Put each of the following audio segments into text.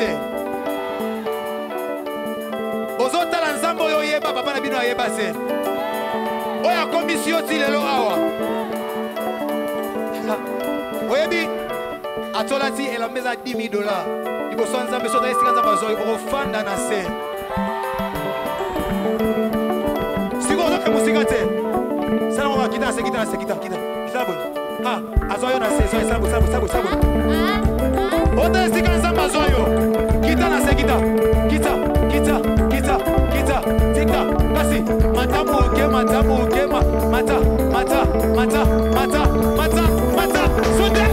te. Ozotala nzambe oyo yeba papa na bino ayeba se. Oya komisio ti lelo awa. Oyebi atolati elambeza $10,000. Liboso nzambe soto esika nzambe azoi ofanda na se. Siko ozoke musika te. Sala mwa kita na se kita na se kita kita. Kita bon. Ah, azoyo na se zoyo sabo. Ota esika nzambe azoyo. Kita na se kita. Kita. Tika. Kasi matamu uke mata. Sote.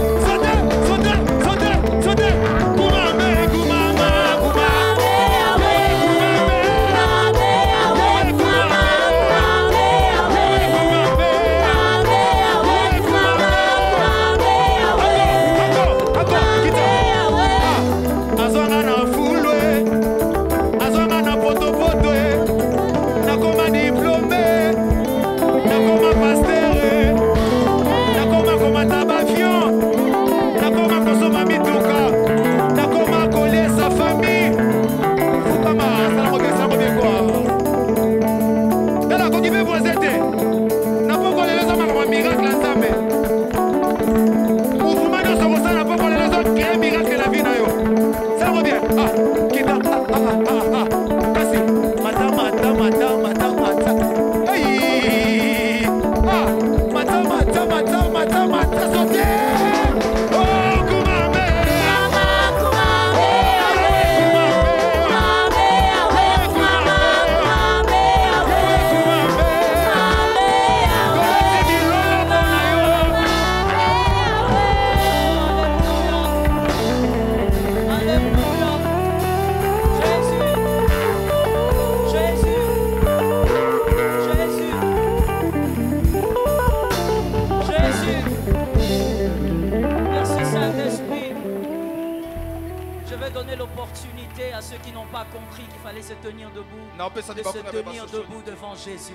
Jésus.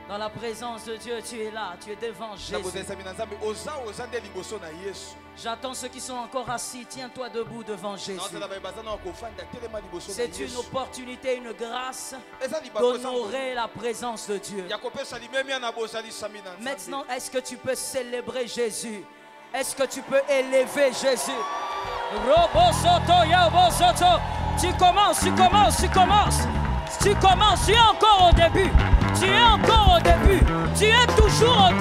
Dans la présence de Dieu, tu es là, tu es devant Jésus. J'attends ceux qui sont encore assis, tiens-toi debout devant Jésus. C'est une opportunité, une grâce d'honorer la présence de Dieu. Maintenant, est-ce que tu peux célébrer Jésus? Est-ce que tu peux élever Jésus? Tu commences. Tu es encore au début. Tu es toujours au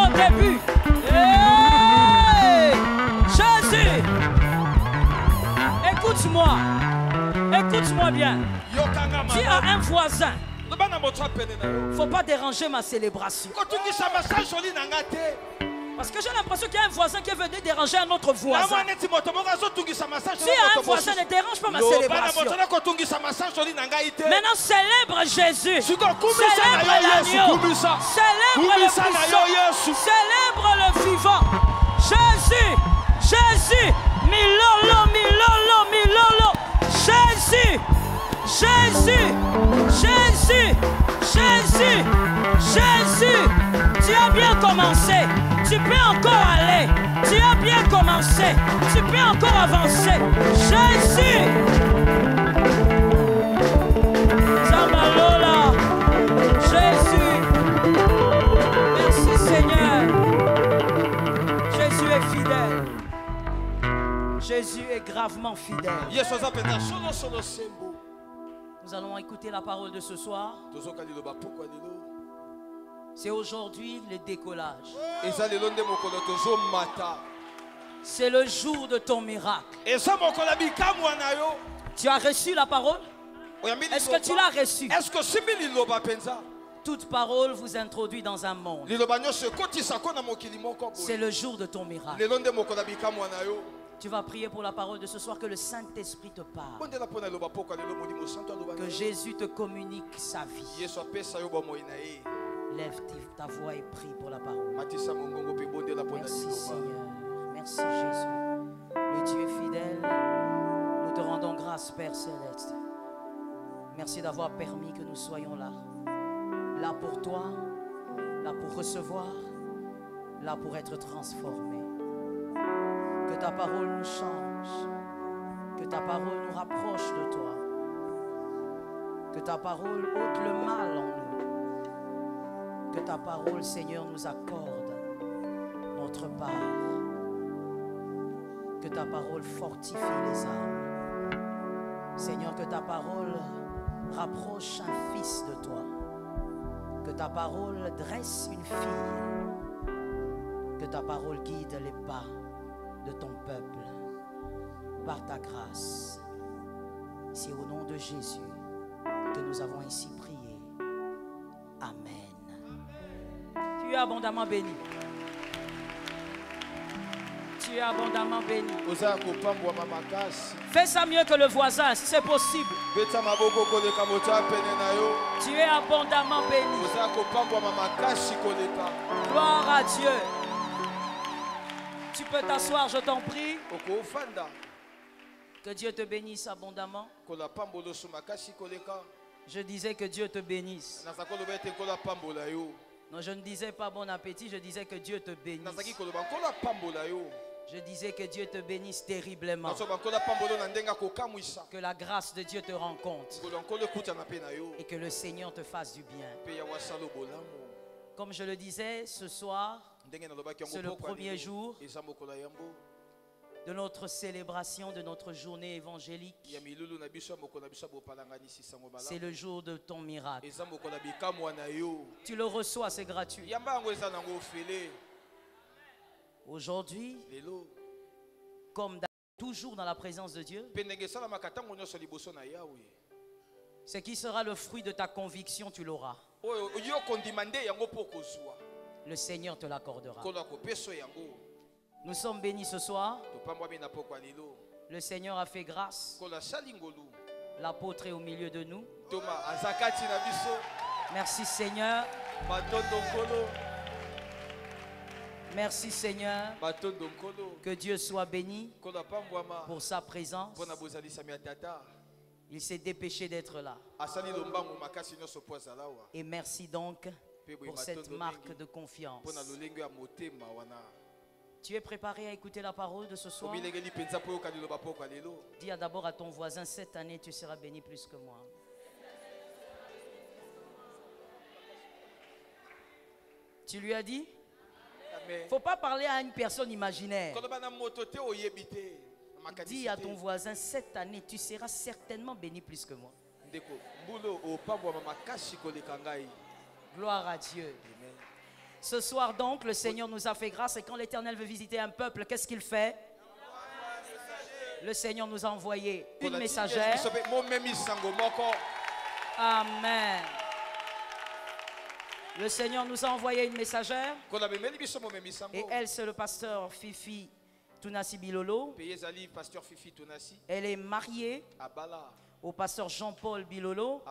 début. Hey! Jésus! Écoute-moi bien. Tu as un voisin. Faut pas déranger ma célébration. Parce que j'ai l'impression qu'il y a un voisin qui est venu déranger un autre voisin. Si un voisin ne dérange pas ma célébration. Maintenant célèbre Jésus. Célèbre l'agneau. Célèbre le puissant. Célèbre le vivant. Jésus. Milolo. Jésus. Tu as bien commencé. Tu peux encore aller. Tu as bien commencé. Tu peux encore avancer. Jésus. Zamalola. Jésus. Merci Seigneur. Jésus est fidèle. Jésus est gravement fidèle. Nous allons écouter la parole de ce soir. C'est aujourd'hui le décollage. C'est le jour de ton miracle. Tu as reçu la parole? Est-ce que tu l'as reçue? Toute parole vous introduit dans un monde. C'est le jour de ton miracle. Tu vas prier pour la parole de ce soir, que le Saint-Esprit te parle. Que Jésus te communique sa vie. Lève ta voix et prie pour la parole. Merci Seigneur. Merci Jésus. Le Dieu fidèle, nous te rendons grâce Père Céleste. Merci d'avoir permis que nous soyons là. Là pour toi, là pour recevoir, là pour être transformés. Que Que ta parole nous change. Que ta parole nous rapproche de toi. Que ta parole ôte le mal en nous. Que ta parole, Seigneur, nous accorde notre part. Que ta parole fortifie les âmes. Seigneur, que ta parole rapproche un fils de toi. Que ta parole dresse une fille. Que ta parole guide les pas de ton peuple. Par ta grâce. C'est au nom de Jésus que nous avons ainsi prié. Amen. Tu es abondamment béni. Tu es abondamment béni. Fais ça mieux que le voisin si c'est possible. Tu es abondamment béni. Gloire à Dieu. Tu peux t'asseoir, je t'en prie. Que Dieu te bénisse abondamment. Je disais que Dieu te bénisse. Non, je ne disais pas bon appétit, je disais que Dieu te bénisse. Je disais que Dieu te bénisse terriblement. Que la grâce de Dieu te rencontre. Et que le Seigneur te fasse du bien. Comme je le disais, ce soir, c'est le premier jour de notre célébration, de notre journée évangélique. C'est le jour de ton miracle. Tu le reçois, c'est gratuit. Aujourd'hui, comme toujours dans la présence de Dieu, ce qui sera le fruit de ta conviction, tu l'auras. Le Seigneur te l'accordera. Nous sommes bénis ce soir. Le Seigneur a fait grâce. L'apôtre est au milieu de nous. Merci Seigneur. Merci Seigneur. Que Dieu soit béni pour sa présence. Il s'est dépêché d'être là. Et merci donc pour cette marque de confiance. Tu es préparé à écouter la parole de ce soir? Dis d'abord à ton voisin, cette année tu seras béni plus que moi. Tu lui as dit? Il ne faut pas parler à une personne imaginaire. Dis à ton voisin, cette année tu seras certainement béni plus que moi. Gloire à Dieu. Ce soir donc, le Seigneur nous a fait grâce et quand l'Éternel veut visiter un peuple, qu'est-ce qu'il fait? Le Seigneur nous a envoyé une messagère. Amen. Le Seigneur nous a envoyé une messagère. Et elle, c'est le pasteur Fifi Tunasi Bilolo. Elle est mariée au pasteur Jean-Paul Bilolo.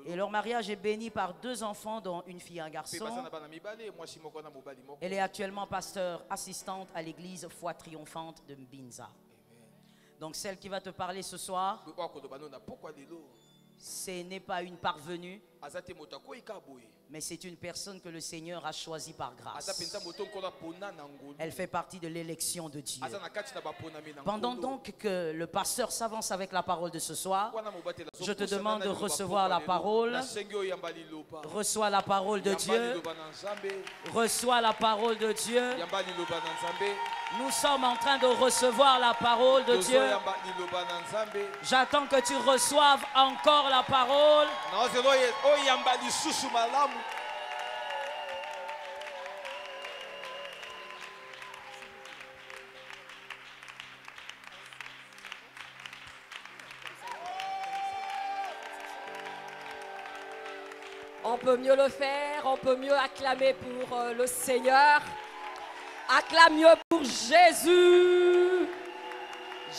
Et leur mariage est béni par 2 enfants, dont une fille et un garçon. Elle est actuellement pasteur assistante à l'église Foi Triomphante de Mbinza. Donc celle qui va te parler ce soir, ce n'est pas une parvenue, mais c'est une personne que le Seigneur a choisie par grâce. Elle fait partie de l'élection de Dieu. Pendant donc que le pasteur s'avance avec la parole de ce soir, je te demande de recevoir la parole. Reçois la parole de Dieu. Reçois la parole de Dieu. Nous sommes en train de recevoir la parole de Dieu. J'attends que tu reçoives encore la parole. On peut mieux le faire, on peut mieux acclamer pour le Seigneur. Acclame mieux pour Jésus.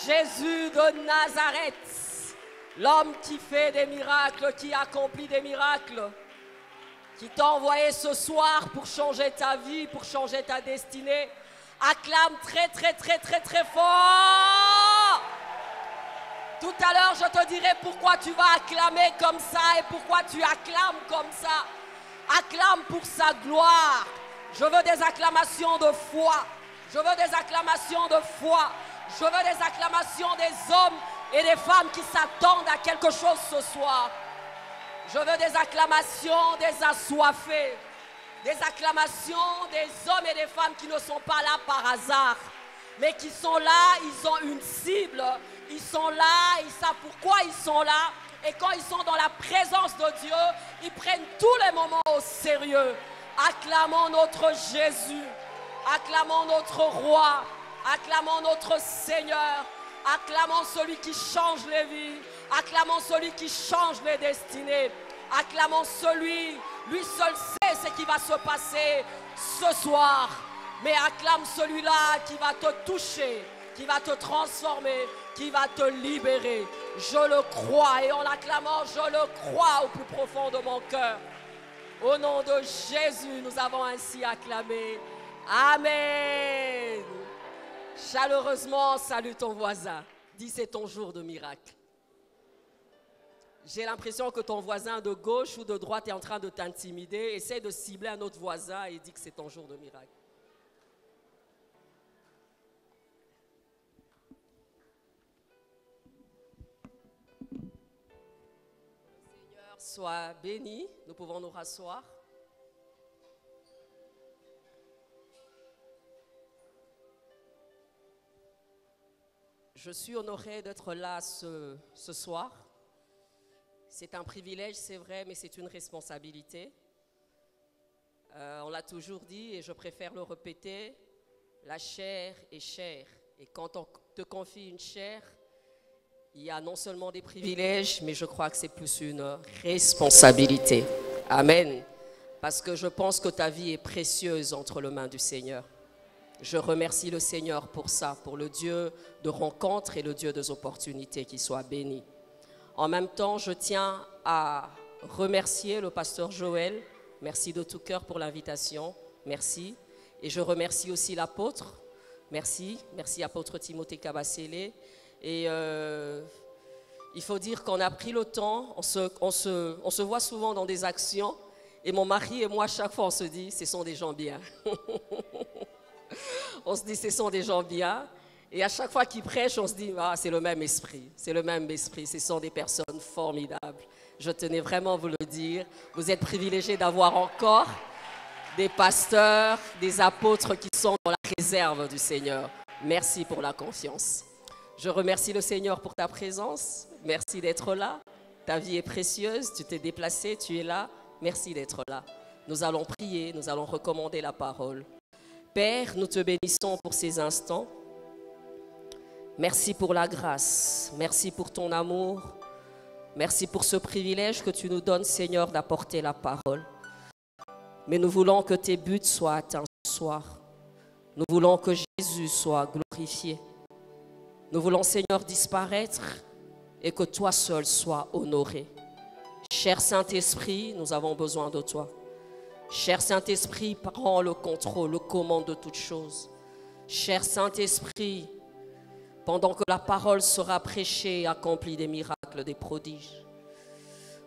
Jésus de Nazareth. L'homme qui fait des miracles, qui accomplit des miracles. Qui t'a envoyé ce soir pour changer ta vie, pour changer ta destinée. Acclame très très très très très fort. Tout à l'heure, je te dirai pourquoi tu vas acclamer comme ça et pourquoi tu acclames comme ça. Acclame pour sa gloire. Je veux des acclamations de foi. Je veux des acclamations de foi. Je veux des acclamations des hommes et des femmes qui s'attendent à quelque chose ce soir. Je veux des acclamations des assoiffés. Des acclamations des hommes et des femmes qui ne sont pas là par hasard, mais qui sont là, ils ont une cible. Ils sont là, ils savent pourquoi ils sont là. Et quand ils sont dans la présence de Dieu, ils prennent tous les moments au sérieux. Acclamons notre Jésus. Acclamons notre Roi. Acclamons notre Seigneur. Acclamons celui qui change les vies. Acclamons celui qui change les destinées. Acclamons celui, lui seul sait ce qui va se passer ce soir. Mais acclame celui-là qui va te toucher, qui va te transformer, qui va te libérer. Je le crois et en l'acclamant, je le crois au plus profond de mon cœur. Au nom de Jésus, nous avons ainsi acclamé. Amen. Chaleureusement, salue ton voisin. Dis, c'est ton jour de miracle. J'ai l'impression que ton voisin de gauche ou de droite est en train de t'intimider. Essaie de cibler un autre voisin et dis que c'est ton jour de miracle. Le Seigneur soit béni. Nous pouvons nous rasseoir. Je suis honorée d'être là ce soir. C'est un privilège, c'est vrai, mais c'est une responsabilité. On l'a toujours dit et je préfère le répéter, la chair est chère. Et quand on te confie une chair, il y a non seulement des privilèges, mais je crois que c'est plus une responsabilité. Amen. Parce que je pense que ta vie est précieuse entre les mains du Seigneur. Je remercie le Seigneur pour ça, pour le Dieu de rencontre et le Dieu des opportunités, qui soit béni. En même temps, je tiens à remercier le pasteur Joël. Merci de tout cœur pour l'invitation. Merci. Et je remercie aussi l'apôtre. Merci. Merci apôtre Timothée Kabasele. Et il faut dire qu'on a pris le temps. On se voit souvent dans des actions. Et mon mari et moi, chaque fois, on se dit, ce sont des gens bien. On se dit, ce sont des gens bien. Et à chaque fois qu'ils prêchent, on se dit, ah, c'est le même esprit, c'est le même esprit, ce sont des personnes formidables. Je tenais vraiment à vous le dire. Vous êtes privilégiés d'avoir encore des pasteurs, des apôtres qui sont dans la réserve du Seigneur. Merci pour la confiance. Je remercie le Seigneur pour ta présence. Merci d'être là. Ta vie est précieuse, tu t'es déplacé, tu es là. Merci d'être là. Nous allons prier, nous allons recommander la parole. Père, nous te bénissons pour ces instants. Merci pour la grâce, merci pour ton amour, merci pour ce privilège que tu nous donnes, Seigneur, d'apporter la parole. Mais nous voulons que tes buts soient atteints ce soir. Nous voulons que Jésus soit glorifié. Nous voulons, Seigneur, disparaître et que toi seul sois honoré. Cher Saint-Esprit, nous avons besoin de toi. Cher Saint-Esprit, prends le contrôle, le commande de toutes choses. Cher Saint-Esprit, pendant que la parole sera prêchée, accomplis des miracles, des prodiges.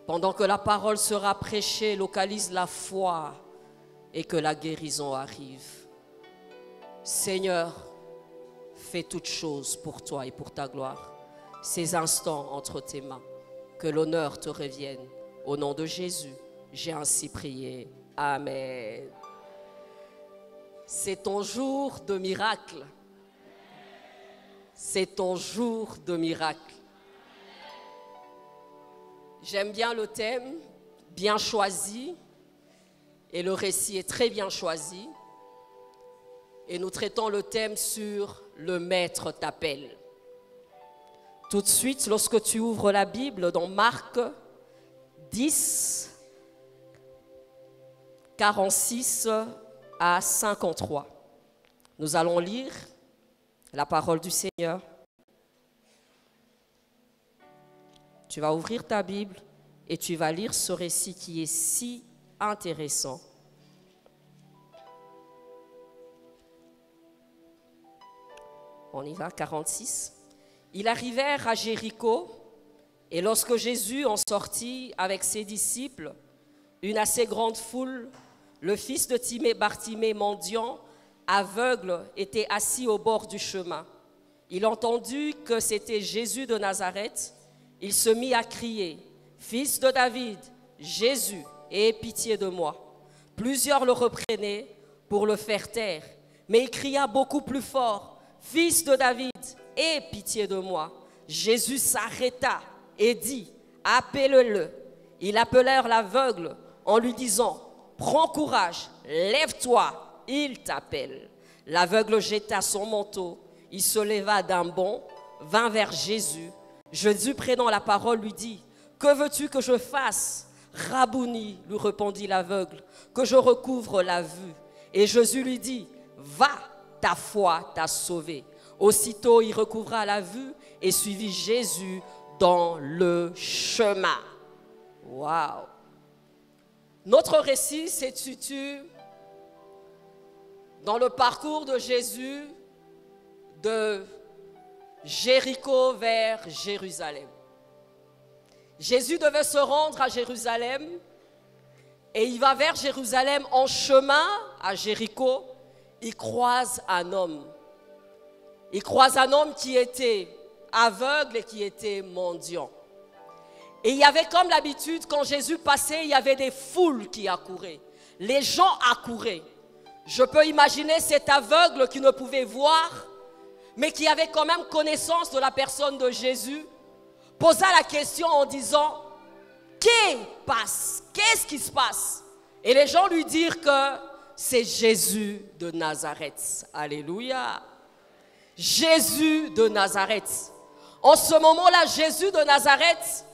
Pendant que la parole sera prêchée, localise la foi et que la guérison arrive. Seigneur, fais toutes choses pour toi et pour ta gloire. Ces instants entre tes mains, que l'honneur te revienne. Au nom de Jésus, j'ai ainsi prié. Amen. C'est ton jour de miracle. C'est ton jour de miracle. J'aime bien le thème, bien choisi, et le récit est très bien choisi. Et nous traitons le thème sur le Maître t'appelle. Tout de suite, lorsque tu ouvres la Bible dans Marc 10, 46 à 53, nous allons lire la parole du Seigneur. Tu vas ouvrir ta Bible et tu vas lire ce récit qui est si intéressant. On y va, 46. Ils arrivèrent à Jéricho et lorsque Jésus en sortit avec ses disciples, une assez grande foule, le fils de Timée, Bartimée, mendiant, aveugle, était assis au bord du chemin. Il entendit que c'était Jésus de Nazareth. Il se mit à crier, « Fils de David, Jésus, aie pitié de moi. » Plusieurs le reprenaient pour le faire taire, mais il cria beaucoup plus fort, « Fils de David, aie pitié de moi. » Jésus s'arrêta et dit, « Appelle-le. » Ils appelèrent l'aveugle en lui disant, « Prends courage, lève-toi, il t'appelle. » L'aveugle jeta son manteau, il se leva d'un bond, vint vers Jésus. Jésus, prenant la parole, lui dit, « Que veux-tu que je fasse ?» « Rabouni, lui répondit l'aveugle, « que je recouvre la vue. » Et Jésus lui dit, « Va, ta foi t'a sauvé. » Aussitôt, il recouvra la vue et suivit Jésus dans le chemin. Waouh! Notre récit se situe dans le parcours de Jésus de Jéricho vers Jérusalem. Jésus devait se rendre à Jérusalem et il va vers Jérusalem en chemin à Jéricho. Il croise un homme. Il croise un homme qui était aveugle et qui était mendiant. Et il y avait comme l'habitude, quand Jésus passait, il y avait des foules qui accouraient. Les gens accouraient. Je peux imaginer cet aveugle qui ne pouvait voir, mais qui avait quand même connaissance de la personne de Jésus, posa la question en disant, qu'est-ce qui se passe? Et les gens lui dirent que c'est Jésus de Nazareth. Alléluia. Jésus de Nazareth. En ce moment-là, Jésus de Nazareth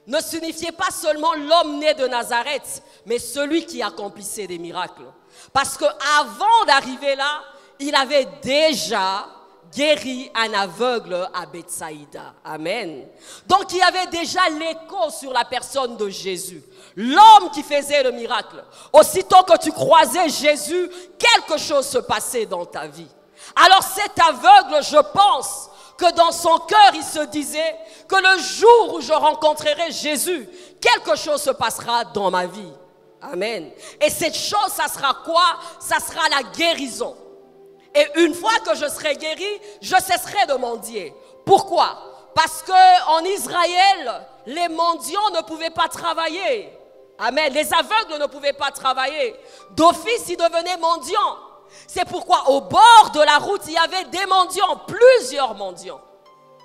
ne signifiait pas seulement l'homme né de Nazareth, mais celui qui accomplissait des miracles. Parce qu'avant d'arriver là, il avait déjà guéri un aveugle à Bethsaïda. Amen. Donc il y avait déjà l'écho sur la personne de Jésus. L'homme qui faisait le miracle. Aussitôt que tu croisais Jésus, quelque chose se passait dans ta vie. Alors cet aveugle, je pense que dans son cœur, il se disait que le jour où je rencontrerai Jésus, quelque chose se passera dans ma vie. Amen. Et cette chose, ça sera quoi? Ça sera la guérison. Et une fois que je serai guéri, je cesserai de mendier. Pourquoi? Parce qu'en Israël, les mendiants ne pouvaient pas travailler. Amen. Les aveugles ne pouvaient pas travailler. D'office, ils devenaient mendiants. C'est pourquoi au bord de la route, il y avait des mendiants, plusieurs mendiants.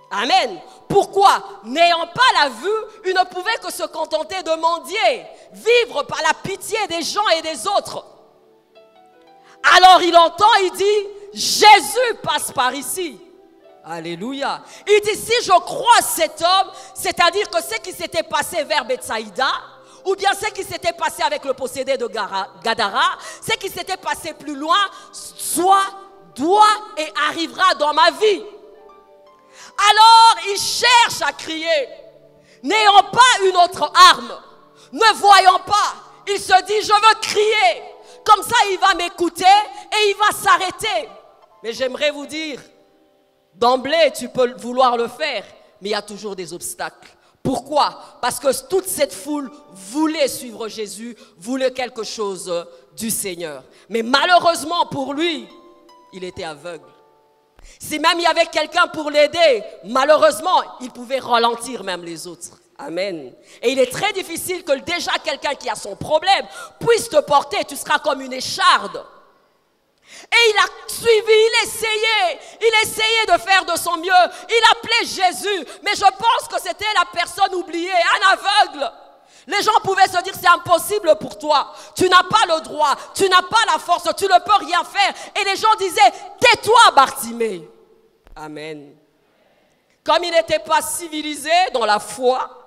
Amen. Pourquoi? N'ayant pas la vue, ils ne pouvaient que se contenter de mendier, vivre par la pitié des gens et des autres. Alors il entend, il dit, Jésus passe par ici. Alléluia. Il dit, si je crois cet homme, c'est-à-dire que ce qui s'était passé vers Bethsaïda, ou bien ce qui s'était passé avec le possédé de Gadara, ce qui s'était passé plus loin, doit et arrivera dans ma vie. Alors il cherche à crier, n'ayant pas une autre arme, ne voyant pas, il se dit, je veux crier. Comme ça, il va m'écouter et il va s'arrêter. Mais j'aimerais vous dire, d'emblée, tu peux vouloir le faire, mais il y a toujours des obstacles. Pourquoi? Parce que toute cette foule voulait suivre Jésus, voulait quelque chose du Seigneur. Mais malheureusement pour lui, il était aveugle. Si même il y avait quelqu'un pour l'aider, malheureusement, il pouvait ralentir même les autres. Amen. Et il est très difficile que déjà quelqu'un qui a son problème puisse te porter. Tu seras comme une écharde. Et il a suivi, il essayait de faire de son mieux. Il appelait Jésus, mais je pense que c'était la personne oubliée, un aveugle. Les gens pouvaient se dire, c'est impossible pour toi. Tu n'as pas le droit, tu n'as pas la force, tu ne peux rien faire. Et les gens disaient, tais-toi Bartimée. Amen. Comme il n'était pas civilisé dans la foi,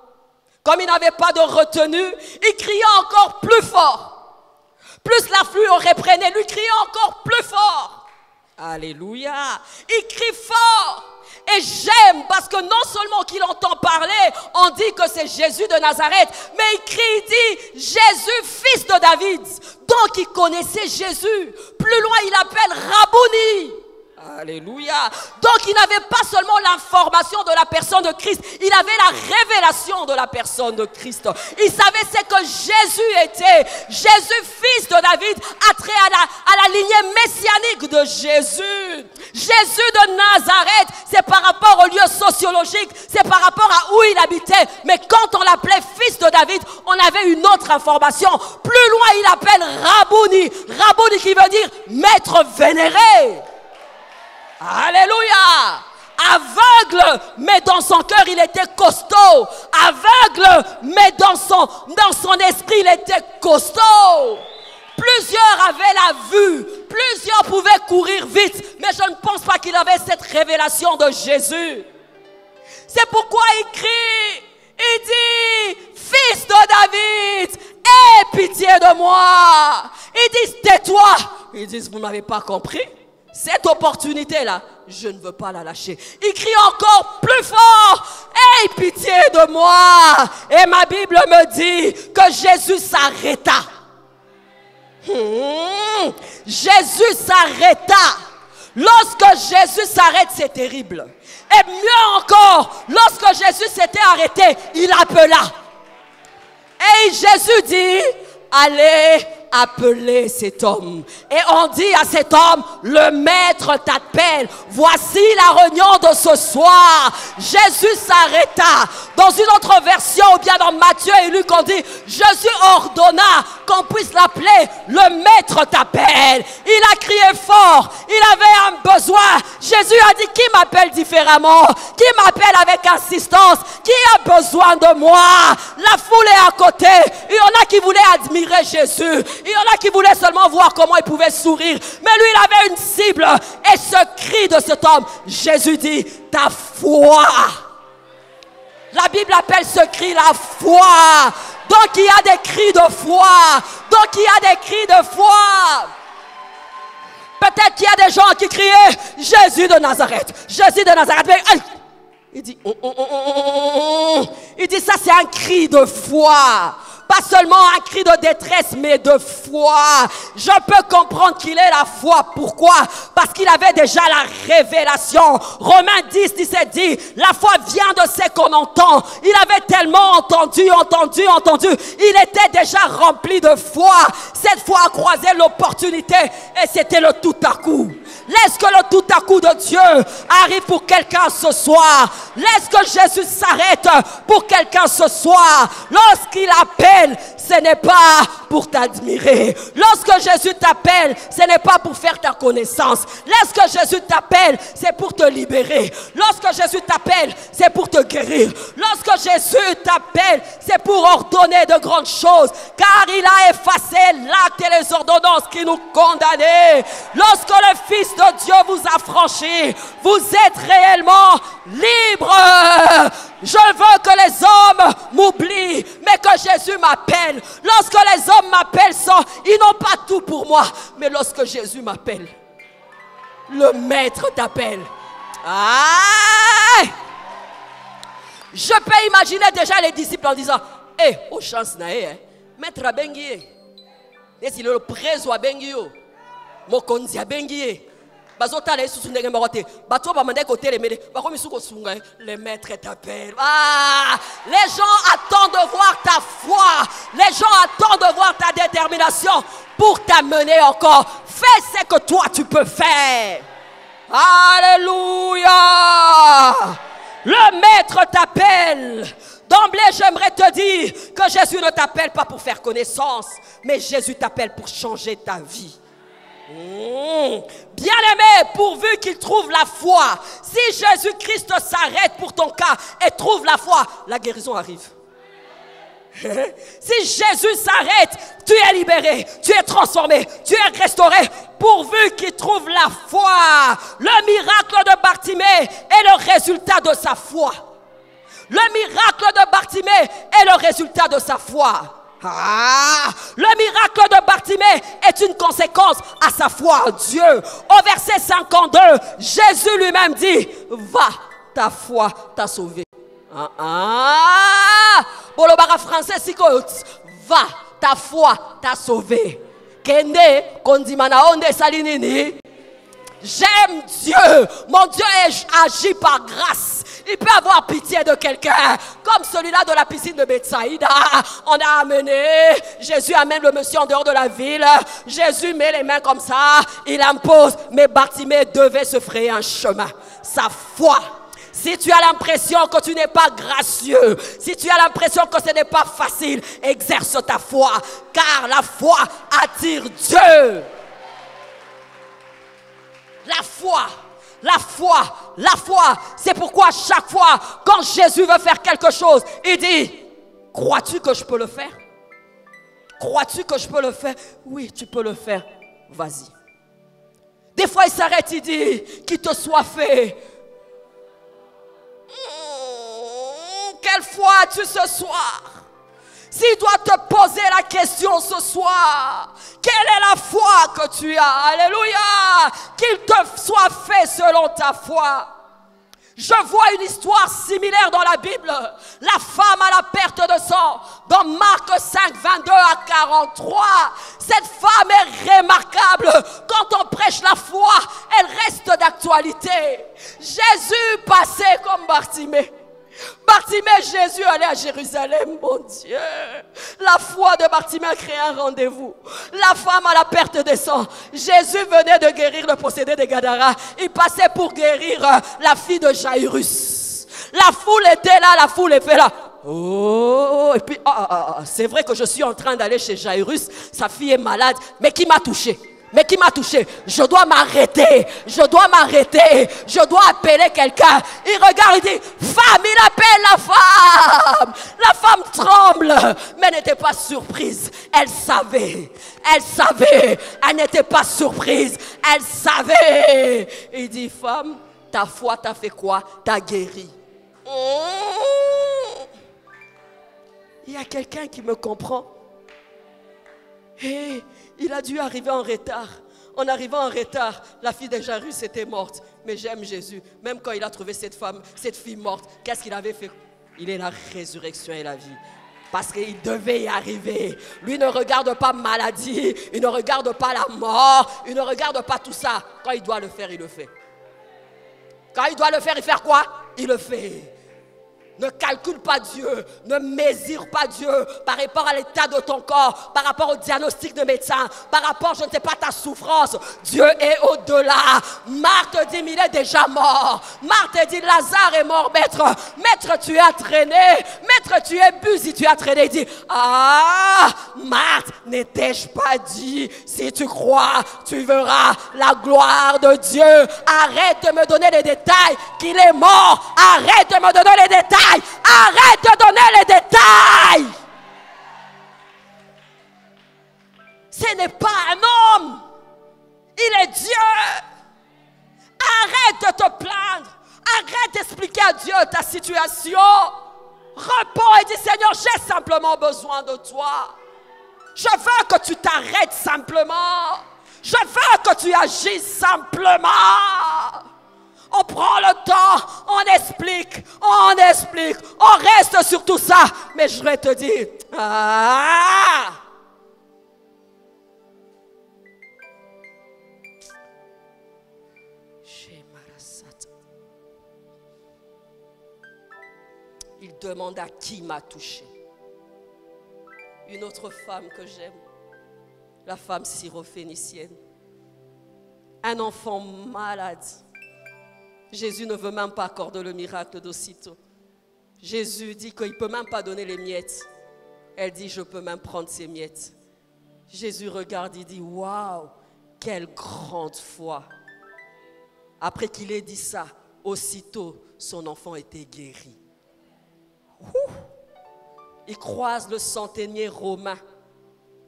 comme il n'avait pas de retenue, il criait encore plus fort. Plus la foule reprenait, lui criait encore plus fort. Alléluia. Il crie fort. Et j'aime parce que non seulement qu'il entend parler, on dit que c'est Jésus de Nazareth, mais il crie, il dit Jésus, fils de David. Donc il connaissait Jésus. Plus loin, il appelle Rabouni. Alléluia. Donc il n'avait pas seulement l'information de la personne de Christ. Il avait la révélation de la personne de Christ. Il savait ce que Jésus était. Jésus, fils de David, a trait à la lignée messianique de Jésus. Jésus de Nazareth, c'est par rapport au lieu sociologique, c'est par rapport à où il habitait. Mais quand on l'appelait fils de David, on avait une autre information. Plus loin, il appelle Rabouni. Rabouni qui veut dire maître vénéré. Alléluia. Aveugle, mais dans son cœur, il était costaud. Aveugle, mais dans son esprit, il était costaud. Plusieurs avaient la vue, plusieurs pouvaient courir vite, mais je ne pense pas qu'il avait cette révélation de Jésus. C'est pourquoi il crie, il dit, fils de David, aie pitié de moi. Ils disent, tais-toi. Ils disent, vous n'avez pas compris? Cette opportunité-là, je ne veux pas la lâcher. Il crie encore plus fort, aie pitié de moi. Et ma Bible me dit que Jésus s'arrêta. Jésus s'arrêta. Lorsque Jésus s'arrête, c'est terrible. Et mieux encore, lorsque Jésus s'était arrêté, il appela. Et Jésus dit, allez appeler cet homme. Et on dit à cet homme, le maître t'appelle. Voici la réunion de ce soir. Jésus s'arrêta. Dans une autre version, ou bien dans Matthieu et Luc, on dit, Jésus ordonna qu'on puisse l'appeler, le maître t'appelle. Il a crié fort. Il avait un besoin. Jésus a dit, qui m'appelle différemment? Qui m'appelle avec insistance? Qui a besoin de moi? La foule est à côté. Il y en a qui voulaient admirer Jésus. Il y en a qui voulaient seulement voir comment il pouvait sourire. Mais lui, il avait une cible. Et ce cri de cet homme, Jésus dit, ta foi. La Bible appelle ce cri la foi. Donc il y a des cris de foi. Donc il y a des cris de foi. Peut-être qu'il y a des gens qui criaient, Jésus de Nazareth. Jésus de Nazareth. Mais, il dit, il dit, ça c'est un cri de foi. Pas seulement un cri de détresse, mais de foi. Je peux comprendre qu'il ait la foi. Pourquoi? Parce qu'il avait déjà la révélation. Romains 10, 17 dit, la foi vient de ce qu'on entend. Il avait tellement entendu. Il était déjà rempli de foi. Cette foi a croisé l'opportunité et c'était le tout à coup. Laisse que le tout à coup de Dieu arrive pour quelqu'un ce soir. Laisse que Jésus s'arrête pour quelqu'un ce soir. Lorsqu'il appelle, ce n'est pas pour t'admirer. Lorsque Jésus t'appelle, ce n'est pas pour faire ta connaissance. Lorsque Jésus t'appelle, c'est pour te libérer. Lorsque Jésus t'appelle, c'est pour te guérir. Lorsque Jésus t'appelle, c'est pour ordonner de grandes choses. Car il a effacé l'acte et les ordonnances qui nous condamnaient. Lorsque le Fils de Dieu vous a franchi, vous êtes réellement libre. Je veux que les hommes m'oublient, mais que Jésus m'appelle. Lorsque les hommes m'appellent, ils n'ont pas tout pour moi. Mais lorsque Jésus m'appelle, le maître t'appelle. Ah! Je peux imaginer déjà les disciples en disant, aux chances nae, maître a bengi. Et si le préso a bengi, mon konzi a bengi. Le maître t'appelle. Les gens attendent de voir ta foi. Les gens attendent de voir ta détermination pour t'amener encore. Fais ce que toi tu peux faire. Alléluia. Le maître t'appelle. D'emblée, j'aimerais te dire que Jésus ne t'appelle pas pour faire connaissance, mais Jésus t'appelle pour changer ta vie. Bien-aimé, pourvu qu'il trouve la foi. Si Jésus-Christ s'arrête pour ton cas et trouve la foi, la guérison arrive. Si Jésus s'arrête, tu es libéré, tu es transformé, tu es restauré. Pourvu qu'il trouve la foi. Le miracle de Bartimée est le résultat de sa foi. Le miracle de Bartimée est le résultat de sa foi. Le miracle de Bartimée est une conséquence à sa foi en Dieu. Au verset 52, Jésus lui-même dit, va, ta foi t'a sauvé. Pour le bara français, va, ta foi t'a sauvé. Kende kondimana onde salinini. J'aime Dieu. Mon Dieu agit par grâce. Il peut avoir pitié de quelqu'un. Comme celui-là de la piscine de Bethsaïda. On a amené, Jésus amène le monsieur en dehors de la ville. Jésus met les mains comme ça, il impose. Mais Bartimée devait se frayer un chemin. Sa foi. Si tu as l'impression que tu n'es pas gracieux, si tu as l'impression que ce n'est pas facile, exerce ta foi. Car la foi attire Dieu. La foi. La foi, la foi, c'est pourquoi chaque fois, quand Jésus veut faire quelque chose, il dit, crois-tu que je peux le faire? Crois-tu que je peux le faire? Oui, tu peux le faire, vas-y. Des fois, il s'arrête, il dit, qu'il te soit fait. Quelle foi as-tu ce soir? S'il doit te poser la question ce soir, quelle est la foi que tu as? Alléluia! Qu'il te soit fait selon ta foi. Je vois une histoire similaire dans la Bible. La femme à la perte de sang, dans Marc 5, 22 à 43. Cette femme est remarquable. Quand on prêche la foi, elle reste d'actualité. Jésus passait comme Bartimée. Bartimée, Jésus allait à Jérusalem, mon Dieu. La foi de Bartimée a créé un rendez-vous. La femme à la perte des sangs. Jésus venait de guérir le possédé des Gadara. Il passait pour guérir la fille de Jairus. La foule était là, la foule était là. Oh, et puis, c'est vrai que je suis en train d'aller chez Jairus. Sa fille est malade, mais qui m'a touché? Mais qui m'a touché? Je dois m'arrêter. Je dois m'arrêter. Je dois appeler quelqu'un. Il regarde, il dit, femme, il appelle la femme. La femme tremble. Mais elle n'était pas surprise. Elle savait. Elle savait. Elle n'était pas surprise. Elle savait. Il dit, femme, ta foi t'a fait quoi? T'a guéri. Il y a quelqu'un qui me comprend. Hey, il a dû arriver en retard. En arrivant en retard, la fille de Jairus était morte. Mais j'aime Jésus. Même quand il a trouvé cette fille morte, qu'est-ce qu'il avait fait? Il est la résurrection et la vie. Parce qu'il devait y arriver. Lui ne regarde pas maladie. Il ne regarde pas la mort. Il ne regarde pas tout ça. Quand il doit le faire, il le fait. Quand il doit le faire, il fait quoi? Il le fait. Ne calcule pas Dieu, ne mesure pas Dieu par rapport à l'état de ton corps, par rapport au diagnostic de médecin, par rapport, je ne sais pas, ta souffrance. Dieu est au-delà. Marthe dit, il est déjà mort. Marthe dit, Lazare est mort, maître. Maître, tu as traîné. Maître, tu es bu si tu as traîné. Il dit, Marthe, n'étais-je pas dit, si tu crois, tu verras la gloire de Dieu. Arrête de me donner les détails qu'il est mort. Arrête de me donner les détails. Arrête de donner les détails. Ce n'est pas un homme. Il est Dieu. Arrête de te plaindre. Arrête d'expliquer à Dieu ta situation. Réponds et dis, Seigneur, j'ai simplement besoin de toi. Je veux que tu t'arrêtes simplement. Je veux que tu agisses simplement. On prend le temps, on explique, on reste sur tout ça. Mais je vais te dire, il demande à qui m'a touché. Une autre femme que j'aime, la femme syrophénicienne. Un enfant malade. Jésus ne veut même pas accorder le miracle d'aussitôt. Jésus dit qu'il ne peut même pas donner les miettes. Elle dit, je peux même prendre ces miettes. Jésus regarde, il dit, waouh, quelle grande foi. Après qu'il ait dit ça, aussitôt, son enfant était guéri. Il croise le centenier romain.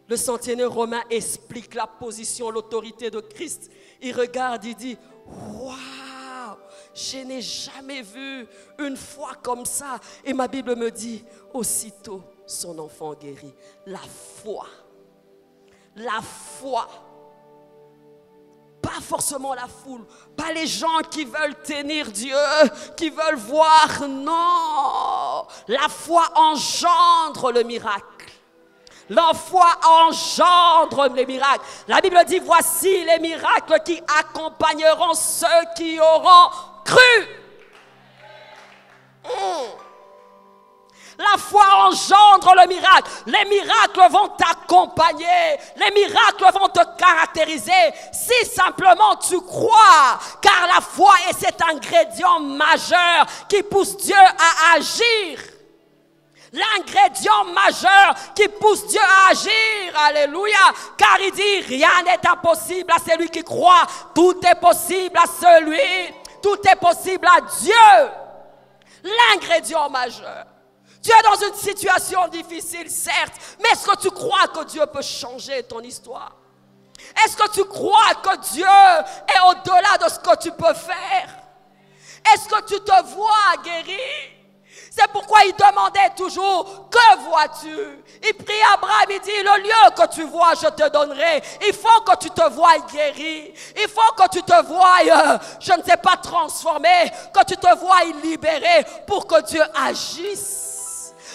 Le centenier romain explique la position, l'autorité de Christ. Il regarde, il dit, waouh. Je n'ai jamais vu une foi comme ça. Et ma Bible me dit, aussitôt son enfant guéri. La foi. La foi. Pas forcément la foule. Pas les gens qui veulent tenir Dieu, qui veulent voir. Non. La foi engendre le miracle. La foi engendre les miracles. La Bible dit, voici les miracles qui accompagneront ceux qui auront cru. La foi engendre le miracle. Les miracles vont t'accompagner. Les miracles vont te caractériser si simplement tu crois. Car la foi est cet ingrédient majeur qui pousse Dieu à agir. L'ingrédient majeur qui pousse Dieu à agir. Alléluia. Car il dit, rien n'est impossible à celui qui croit. Tout est possible à celui. Tout est possible à Dieu. L'ingrédient majeur. Tu es dans une situation difficile, certes. Mais est-ce que tu crois que Dieu peut changer ton histoire? Est-ce que tu crois que Dieu est au-delà de ce que tu peux faire? Est-ce que tu te vois guéri? C'est pourquoi il demandait toujours, que vois-tu? Il prie Abraham, il dit, le lieu que tu vois, je te donnerai. Il faut que tu te voies guéri. Il faut que tu te voies, je ne sais pas, transformé. Que tu te voies libéré pour que Dieu agisse.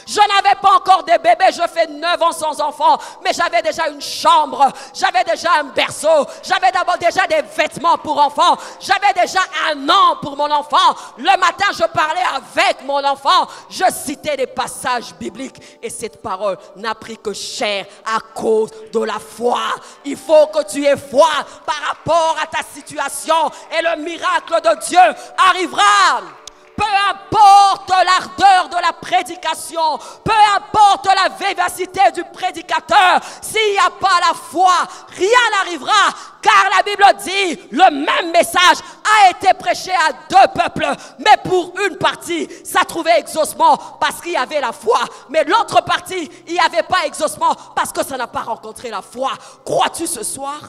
Je n'avais pas encore de bébé, je fais 9 ans sans enfant, mais j'avais déjà une chambre, j'avais déjà un berceau, j'avais d'abord déjà des vêtements pour enfants, j'avais déjà un nom pour mon enfant. Le matin, je parlais avec mon enfant, je citais des passages bibliques et cette parole n'a pris que chair à cause de la foi. Il faut que tu aies foi par rapport à ta situation et le miracle de Dieu arrivera. Peu importe l'ardeur de la prédication, peu importe la vivacité du prédicateur, s'il n'y a pas la foi, rien n'arrivera. Car la Bible dit, le même message a été prêché à 2 peuples, mais pour une partie, ça trouvait exaucement parce qu'il y avait la foi. Mais l'autre partie, il n'y avait pas exaucement parce que ça n'a pas rencontré la foi. Crois-tu ce soir?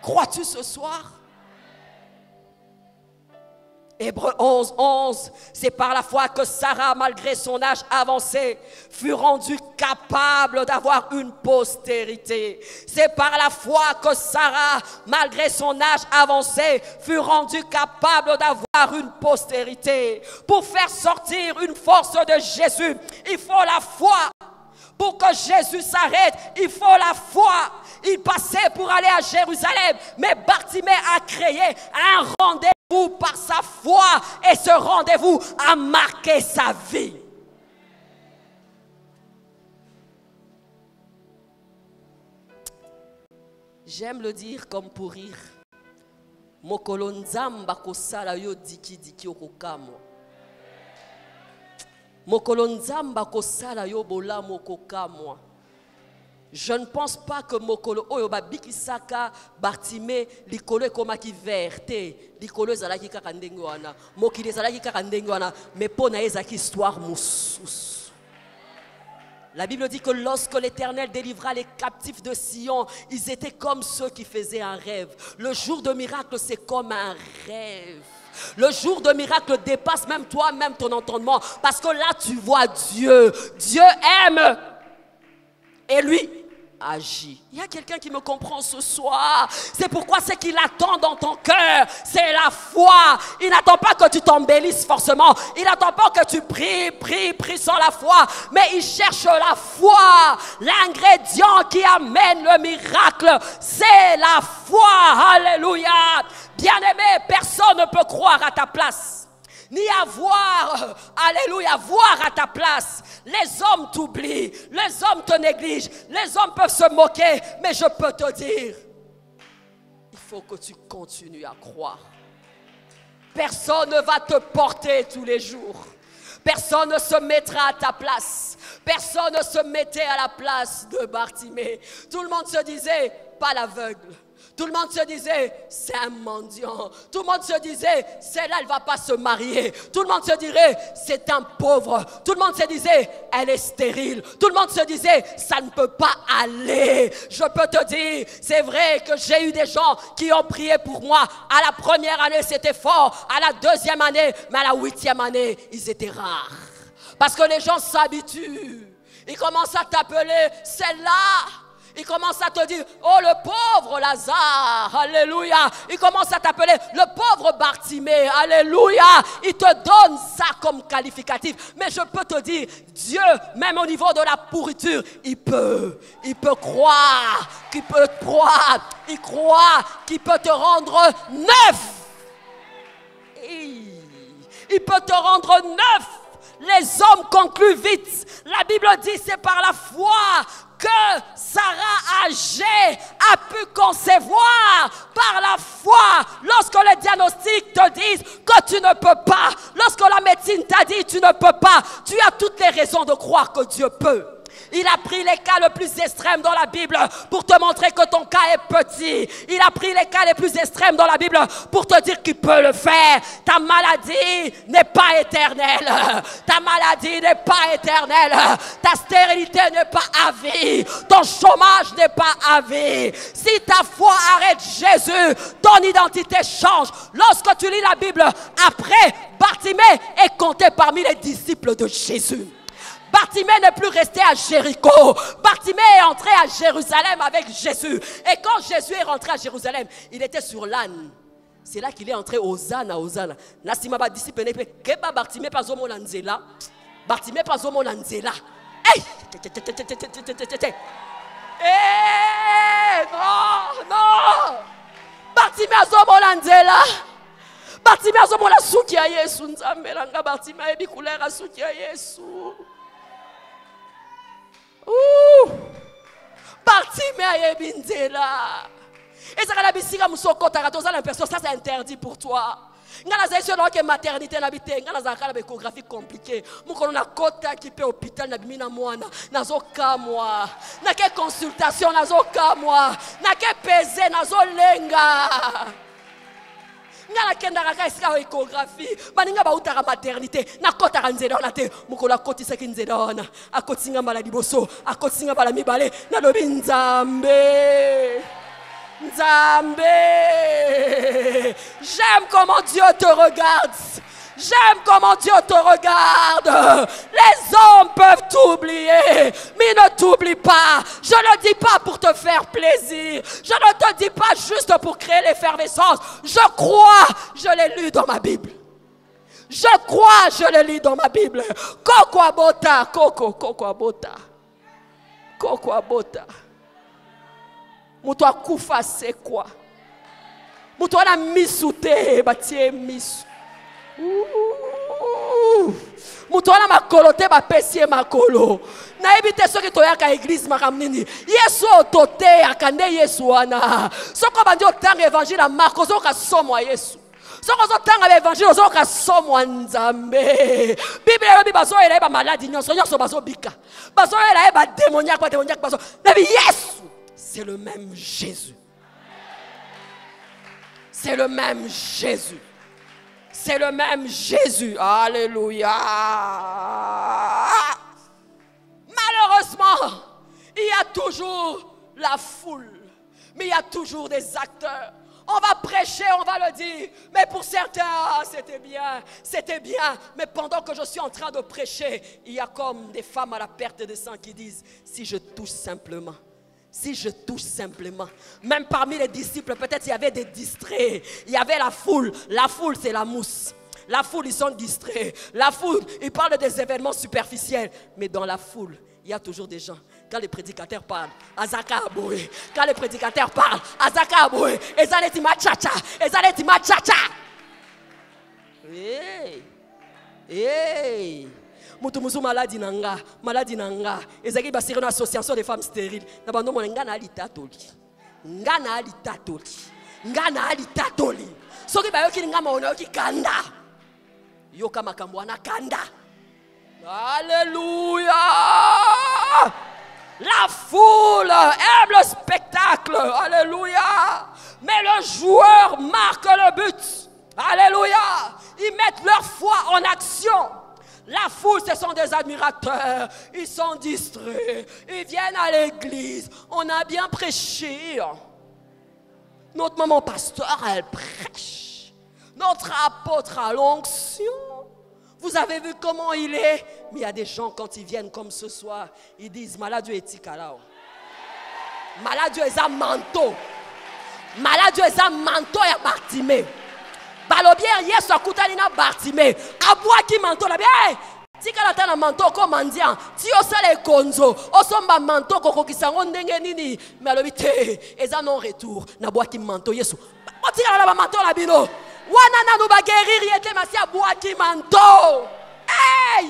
Crois-tu ce soir? Hébreux 11, 11, c'est par la foi que Sarah, malgré son âge avancé, fut rendue capable d'avoir une postérité. C'est par la foi que Sarah, malgré son âge avancé, fut rendue capable d'avoir une postérité. Pour faire sortir une force de Jésus, il faut la foi. Pour que Jésus s'arrête, il faut la foi. Il passait pour aller à Jérusalem, mais Bartimée a créé un rendez-vous par sa foi et ce rendez-vous a marqué sa vie. J'aime le dire comme pour rire. Mokolo nzamba kosala yo diki diki okokamo. Mokolo nzamba kosala yo bolamo okokamo. Je ne pense pas que mokolo oyo babikisaka Bartimée likolo ekomaki verte likolo ezalaki kaka ndenge wana mokili ezalaki kaka ndenge wana mais pona ezaki histoire mosusu. La Bible dit que lorsque l'Éternel délivra les captifs de Sion, ils étaient comme ceux qui faisaient un rêve. Le jour de miracle, c'est comme un rêve. Le jour de miracle dépasse même toi, même ton entendement, parce que là tu vois Dieu. Dieu aime et lui agit. Il y a quelqu'un qui me comprend ce soir. C'est pourquoi ce qu'il attend dans ton cœur, c'est la foi. Il n'attend pas que tu t'embellisses forcément. Il n'attend pas que tu pries sans la foi. Mais il cherche la foi. L'ingrédient qui amène le miracle, c'est la foi. Alléluia. Bien-aimé, personne ne peut croire à ta place. Ni avoir, alléluia, voir à ta place. Les hommes t'oublient, les hommes te négligent, les hommes peuvent se moquer, mais je peux te dire, il faut que tu continues à croire. Personne ne va te porter tous les jours. Personne ne se mettra à ta place. Personne ne se mettait à la place de Bartimée. Tout le monde se disait, pas l'aveugle. Tout le monde se disait, c'est un mendiant. Tout le monde se disait, celle-là, elle ne va pas se marier. Tout le monde se dirait, c'est un pauvre. Tout le monde se disait, elle est stérile. Tout le monde se disait, ça ne peut pas aller. Je peux te dire, c'est vrai que j'ai eu des gens qui ont prié pour moi. À la première année, c'était fort. À la deuxième année, mais à la 8e année, ils étaient rares. Parce que les gens s'habituent. Ils commencent à t'appeler, celle-là. Il commence à te dire, oh le pauvre Lazare, alléluia. Il commence à t'appeler le pauvre Bartimée, alléluia. Il te donne ça comme qualificatif. Mais je peux te dire, Dieu, même au niveau de la pourriture, il peut croire, qu'il peut croire, il croit qu'il peut te rendre neuf. Il peut te rendre neuf. les hommes concluent vite. La Bible dit c'est par la foi que Sarah âgée a pu concevoir. Par la foi, lorsque les diagnostics te disent que tu ne peux pas, lorsque la médecine t'a dit tu ne peux pas, tu as toutes les raisons de croire que Dieu peut. Il a pris les cas les plus extrêmes dans la Bible pour te montrer que ton cas est petit. Il a pris les cas les plus extrêmes dans la Bible pour te dire qu'il peut le faire. Ta maladie n'est pas éternelle. Ta maladie n'est pas éternelle. Ta stérilité n'est pas à vie. Ton chômage n'est pas à vie. Si ta foi arrête Jésus, ton identité change. Lorsque tu lis la Bible, après, Bartimée est compté parmi les disciples de Jésus. Bartimée n'est plus resté à Jéricho. Bartimée est entré à Jérusalem avec Jésus. Et quand Jésus est rentré à Jérusalem, il était sur l'âne. C'est là qu'il est entré aux ânes. Nasima ba disciple ne keba Bartimée pas zomo lanzela. Bartimée pas zomo lanzela. Hey! Non! Bartimée zomo lanzela. Bartimée zomo la suki ya Yesu nzambe langa Bartimée ebi couleur suki ya Yesu. Bartimée ebinzela. Et ça la bisika musoko taratoza l'impression ça c'est interdit pour toi. Ngana zaisho na ke maternité na bité ngana za kala échographie compliqué. Mukono na kota ki pe hôpital na bimina mwana nazoka moi. Na ke consultation nazoka moi. Na ke pesé nazolenga. Ngana kenda raka isika échographie baninga ba utaka maternité na kota kanzela na te mukola koti saki nzela ona akotinga mala liboso akotinga bala mibale na lobi nzambe. J'aime comment Dieu te regarde. J'aime comment Dieu te regarde. Les hommes peuvent t'oublier, mais ne t'oublie pas. Je ne le dis pas pour te faire plaisir. Je ne te dis pas juste pour créer l'effervescence. Je crois, je l'ai lu dans ma Bible. Je crois, je le lis dans ma Bible. Koko abota, koko abota. Koko abota. Mutu akufa c'est quoi? Mutu ana misute batie misu. Mutu ana makolote ba pesie makolo. Na ebite soki toyaka église makamnini. Yesu otote akande Yesu wana. Soko bandi otanga évangile Marc ozoka somo Yesu. Soko ozotanga évangile ozoka somo Nzambe. Bible elobi bazo ela ba maladi nyonso bazo bika. Bazo ela ba démoniaque bazo. Nabi Yesu. C'est le même Jésus. C'est le même Jésus. C'est le même Jésus. Alléluia. Malheureusement, il y a toujours la foule. Mais il y a toujours des acteurs. On va prêcher, on va le dire. Mais pour certains, c'était bien. Mais pendant que je suis en train de prêcher, il y a comme des femmes à la perte de sang qui disent, si je touche simplement. Même parmi les disciples, peut-être il y avait des distraits. Il y avait la foule. La foule, c'est la mousse. La foule, ils sont distraits. La foule, ils parlent des événements superficiels. Mais dans la foule, il y a toujours des gens. Quand les prédicateurs parlent, Azaka Aboué. Quand les prédicateurs parlent, Azaka Aboué. Ezaletima Tchacha. Ezaletima Tchacha. Hey. Mutu maladi nanga ezaki basiri na association des femmes stériles na bando mo ngana ali tatoli soki bayoki ngama onoki kanda yoka makambo na kanda. Alléluia. La foule aime le spectacle. Alléluia. Mais le joueur marque le but. Alléluia. Ils mettent leur foi en action. La foule, ce sont des admirateurs. Ils sont distraits. Ils viennent à l'église. On a bien prêché. Notre maman pasteur, elle prêche. Notre apôtre a l'onction. Vous avez vu comment il est? Mais il y a des gens, quand ils viennent comme ce soir, ils disent, malade est là. Malade est un manteau. Malade est un manteau et Bartimée. Balobien Yesu akutani na Bartimée. Abwa ki manto la bien. Tika la tana manto ko mandian. Ti osala ekonzo. Osomba manto ko kisango ndenge nini. Mais alobi te. Eza non retour. Na bwa ki manto Yesu. Tika la manto la bino. Wana na no ba guérir yete masi abwa ki manto. Hey!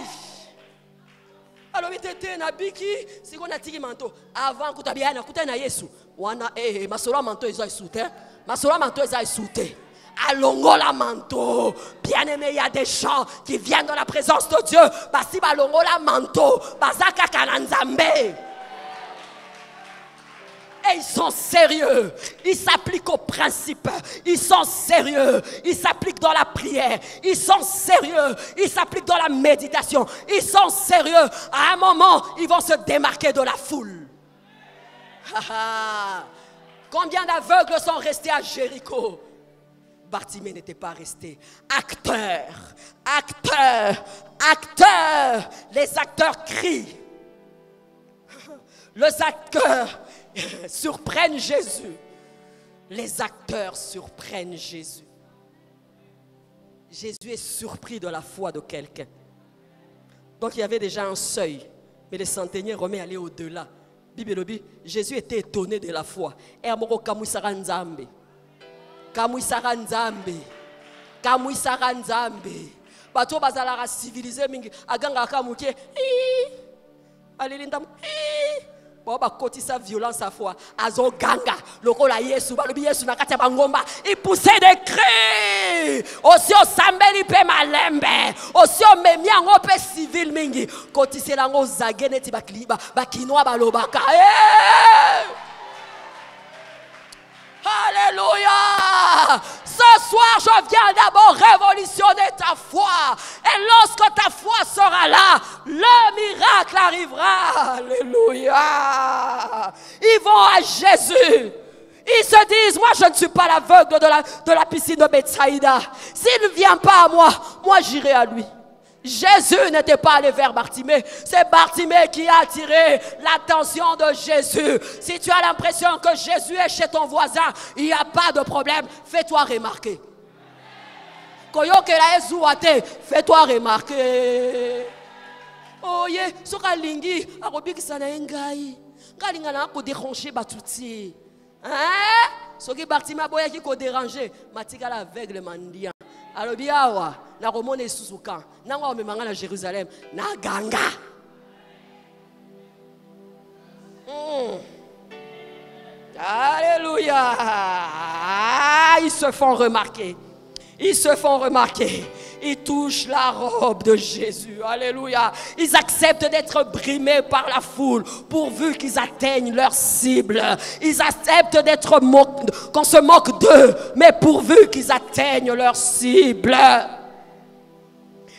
tete na biki siko na tiki manto avant kutabia na kuta na Yesu wana masolo manto eza isute masolo manto eza isute alongola manto. Bien-aimé, il y a des gens qui viennent dans la présence de Dieu basi balongola manto bazaka kananzambe. Et ils sont sérieux, ils s'appliquent aux principes, ils sont sérieux, ils s'appliquent dans la prière, ils sont sérieux, ils s'appliquent dans la méditation, ils sont sérieux. À un moment, ils vont se démarquer de la foule. Combien d'aveugles sont restés à Jéricho? Bartimée n'était pas resté. Acteur. Les acteurs crient. Les acteurs surprennent Jésus. Les acteurs surprennent Jésus. Jésus est surpris de la foi de quelqu'un. Donc il y avait déjà un seuil. Mais le centenier remet aller au-delà. Bibelobi, Jésus était étonné de la foi. Et amoro kamuisara nzambe. Kamuisara nzambe. Bato bazala civilisé mingi aganga kamuke. Alilinda. Boba koti sa violence à foi. Azo ganga. Lokola Yesu balobi Yesu na kati ya bangomba. Il poussait des cris. Aussi o sambeli pe malembe. Aussi o memia ngo pe civil mingi. Koti sela ngo zagene ti bakliba. Bakinwa balobaka. Alléluia. Ce soir, je viens d'abord révolutionner ta foi. Et lorsque ta foi sera là, le miracle arrivera. Alléluia. Ils vont à Jésus. Ils se disent, moi je ne suis pas l'aveugle de la piscine de Bethsaïda. S'il ne vient pas à moi, moi j'irai à lui. Jésus n'était pas allé vers Bartimée. C'est Bartimée qui a attiré l'attention de Jésus. Si tu as l'impression que Jésus est chez ton voisin, il n'y a pas de problème. Fais-toi remarquer. Fais-toi remarquer. Oh yeah, soka lingi akobi sana engai. Ngalinga na ko déranger batuti. Hein? Soki Bartimée boya ki ko déranger, matika la aveugle mendiant. Alobi awa na komona esusuka nanga omemanga na Jérusalem na ganga. Alléluia. Ils se font remarquer. Ils touchent la robe de Jésus. Alléluia. Ils acceptent d'être brimés par la foule pourvu qu'ils atteignent leur cible. Ils acceptent qu'on se moque d'eux, mais pourvu qu'ils atteignent leur cible.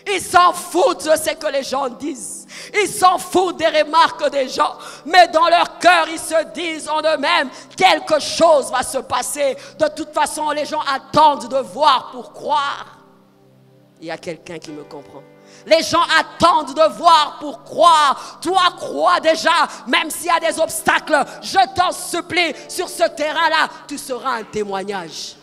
Ils s'en foutent de ce que les gens disent. Ils s'en foutent des remarques des gens. Mais dans leur cœur, ils se disent en eux-mêmes, quelque chose va se passer. De toute façon, les gens attendent de voir pour croire. Il y a quelqu'un qui me comprend. Les gens attendent de voir pour croire. Toi, crois déjà, même s'il y a des obstacles. Je t'en supplie, sur ce terrain-là, tu seras un témoignage.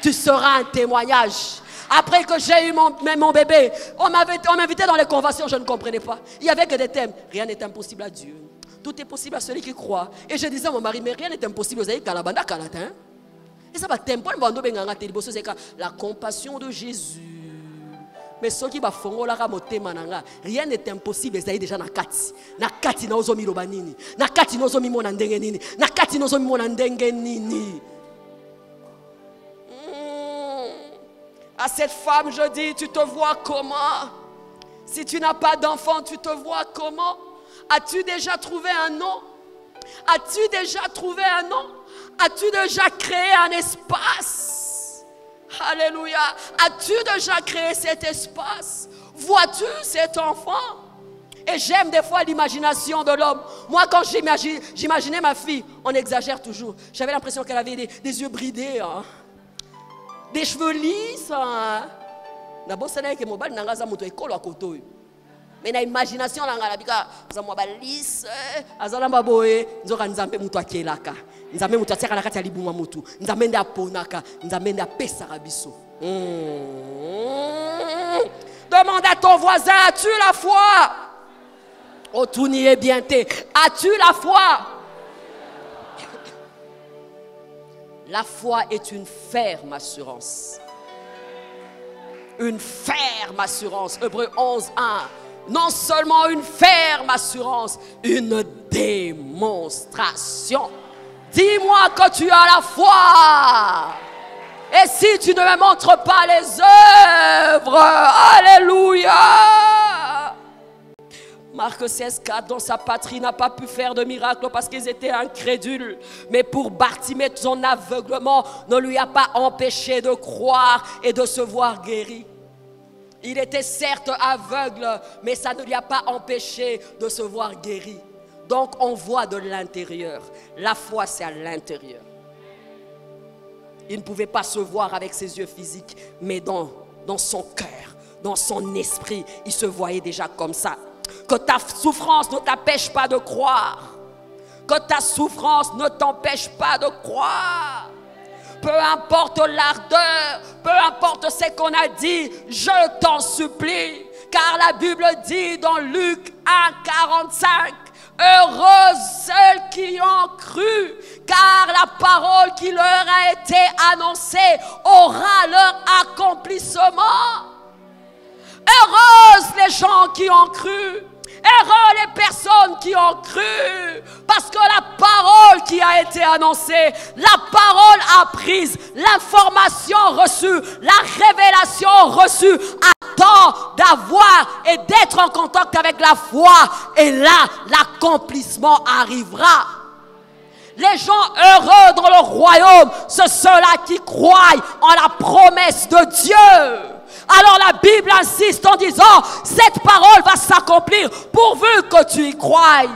Tu seras un témoignage. Après que j'ai eu mon bébé, on m'invitait dans les conventions, je ne comprenais pas. Il n'y avait que des thèmes. Rien n'est impossible à Dieu. Tout est possible à celui qui croit. Et je disais à mon mari, mais rien n'est impossible. Vous avez kalabanda kalatin. Et ça va tempo la compassion de Jésus. Mais ceux qui va fongola ka motema nanga, rien n'est impossible. Ezali déjà na kati. Na kati na ozomi lobanini. Na kati na ozomi mona ndenge nini. Na kati na ozomi mona ndenge nini. À cette femme, je dis, tu te vois comment? Si tu n'as pas d'enfant, tu te vois comment? As-tu déjà trouvé un nom? As-tu déjà trouvé un nom? As-tu déjà créé un espace? Alléluia. As-tu déjà créé cet espace? Vois-tu cet enfant? Et j'aime des fois l'imagination de l'homme. Moi, quand j'imaginais ma fille, on exagère toujours. J'avais l'impression qu'elle avait des yeux bridés. Hein? Des cheveux lisses. D'abord, c'est là que mon bal n'a pas de école à côté. Mais dans l'imagination, on a dit que mon bal lisse. Azala boye, nzoka nzambe mutu akelaka. Nzambe mutu atia kalaka tali buma mutu. Nzambe nda ponaka, nzambe nda pesa rabiso. Demande à ton voisin, as-tu la foi? Oh, tout n'y est bien té. As-tu la foi? La foi est une ferme assurance. Une ferme assurance. Hébreux 11, 1. Non seulement une ferme assurance, une démonstration. Dis-moi que tu as la foi. Et si tu ne me montres pas les œuvres, alléluia. Marc 16,4, dans sa patrie, n'a pas pu faire de miracle parce qu'ils étaient incrédules. Mais pour Bartimée, son aveuglement ne lui a pas empêché de croire et de se voir guéri. Il était certes aveugle, mais ça ne lui a pas empêché de se voir guéri. Donc on voit de l'intérieur. La foi, c'est à l'intérieur. Il ne pouvait pas se voir avec ses yeux physiques, mais dans son cœur, dans son esprit, il se voyait déjà comme ça. Que ta souffrance ne t'empêche pas de croire. Que ta souffrance ne t'empêche pas de croire. Peu importe l'ardeur, peu importe ce qu'on a dit, je t'en supplie. Car la Bible dit dans Luc 1,45, heureux ceux qui ont cru, car la parole qui leur a été annoncée aura leur accomplissement. Heureuses les gens qui ont cru. Heureux les personnes qui ont cru. Parce que la parole qui a été annoncée, la parole apprise, l'information reçue, la révélation reçue attend d'avoir et d'être en contact avec la foi. Et là, l'accomplissement arrivera. Les gens heureux dans le royaume, ce sont ceux-là qui croient en la promesse de Dieu. Alors la Bible insiste en disant, cette parole va s'accomplir pourvu que tu y croies.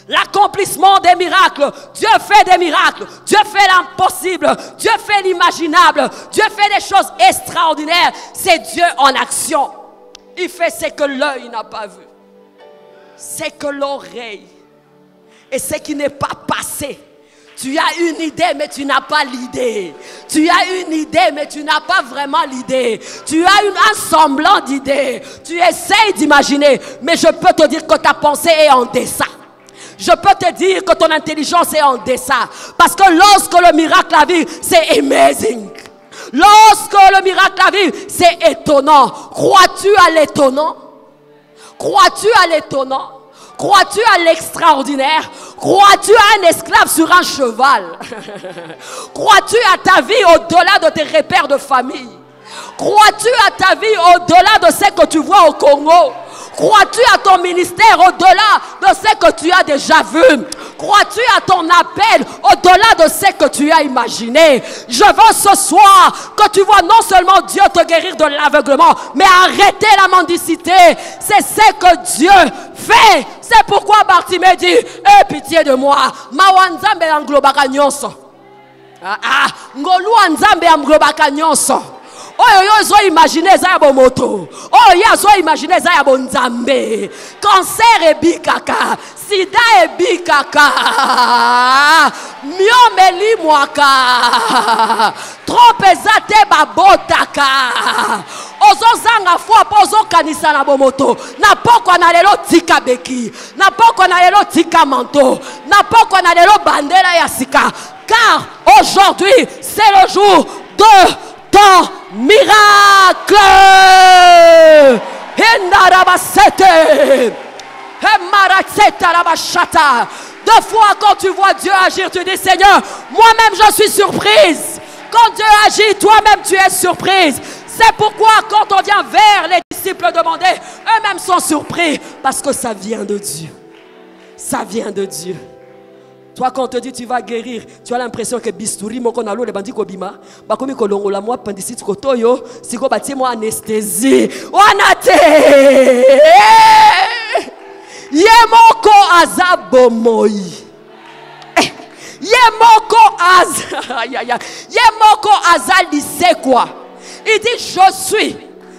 L'accomplissement des miracles, Dieu fait des miracles, Dieu fait l'impossible, Dieu fait l'imaginable, Dieu fait des choses extraordinaires. C'est Dieu en action. Il fait ce que l'œil n'a pas vu, ce que l'oreille et ce qui n'est pas passé. Tu as une idée, mais tu n'as pas l'idée. Tu as une idée, mais tu n'as pas vraiment l'idée. Tu as un semblant d'idée. Tu essayes d'imaginer, mais je peux te dire que ta pensée est en deçà. Je peux te dire que ton intelligence est en deçà. Parce que lorsque le miracle arrive, c'est amazing. Lorsque le miracle arrive, c'est étonnant. Crois-tu à l'étonnant? Crois-tu à l'étonnant? Crois-tu à l'extraordinaire? Crois-tu à un esclave sur un cheval? Crois-tu à ta vie au-delà de tes repères de famille? Crois-tu à ta vie au-delà de ce que tu vois au Congo? Crois-tu à ton ministère au-delà de ce que tu as déjà vu? Crois-tu à ton appel au-delà de ce que tu as imaginé? Je veux ce soir que tu vois non seulement Dieu te guérir de l'aveuglement, mais arrêter la mendicité. C'est ce que Dieu fait. C'est pourquoi Bartimée dit, aie pitié de moi. Mawanzambe anglobaka nyonso. Ngolu anzambe anglobaka nyonso. Oh yo zo imaginer za bo moto. Oh ya zo imaginer za ya bo nzambe. Cancer ebikaka, sida ebikaka. Miomeli mwaka. Trompezate babotaka. Ozo zanga fwa pozo kanisa na bo moto. Na poko na lelo tika beki. Na poko na lelo tika manto. Na poko na lelo bandera ya sika. Car aujourd'hui c'est le jour de ton miracle. Deux fois quand tu vois Dieu agir, tu dis Seigneur, moi-même je suis surprise. Quand Dieu agit, toi-même tu es surprise. C'est pourquoi quand on vient vers les disciples demander, eux-mêmes sont surpris parce que ça vient de Dieu. Ça vient de Dieu. Toi, quand on te dit tu vas guérir, tu as l'impression que bistouri moko na lo le bandi ko bima, ba komi ko longola mo appendicite ko toyo, siko batie mo anesthésie. Wana te. Ye moko azabo moi. Ye moko az. Ye moko azali c'est quoi? Il dit je suis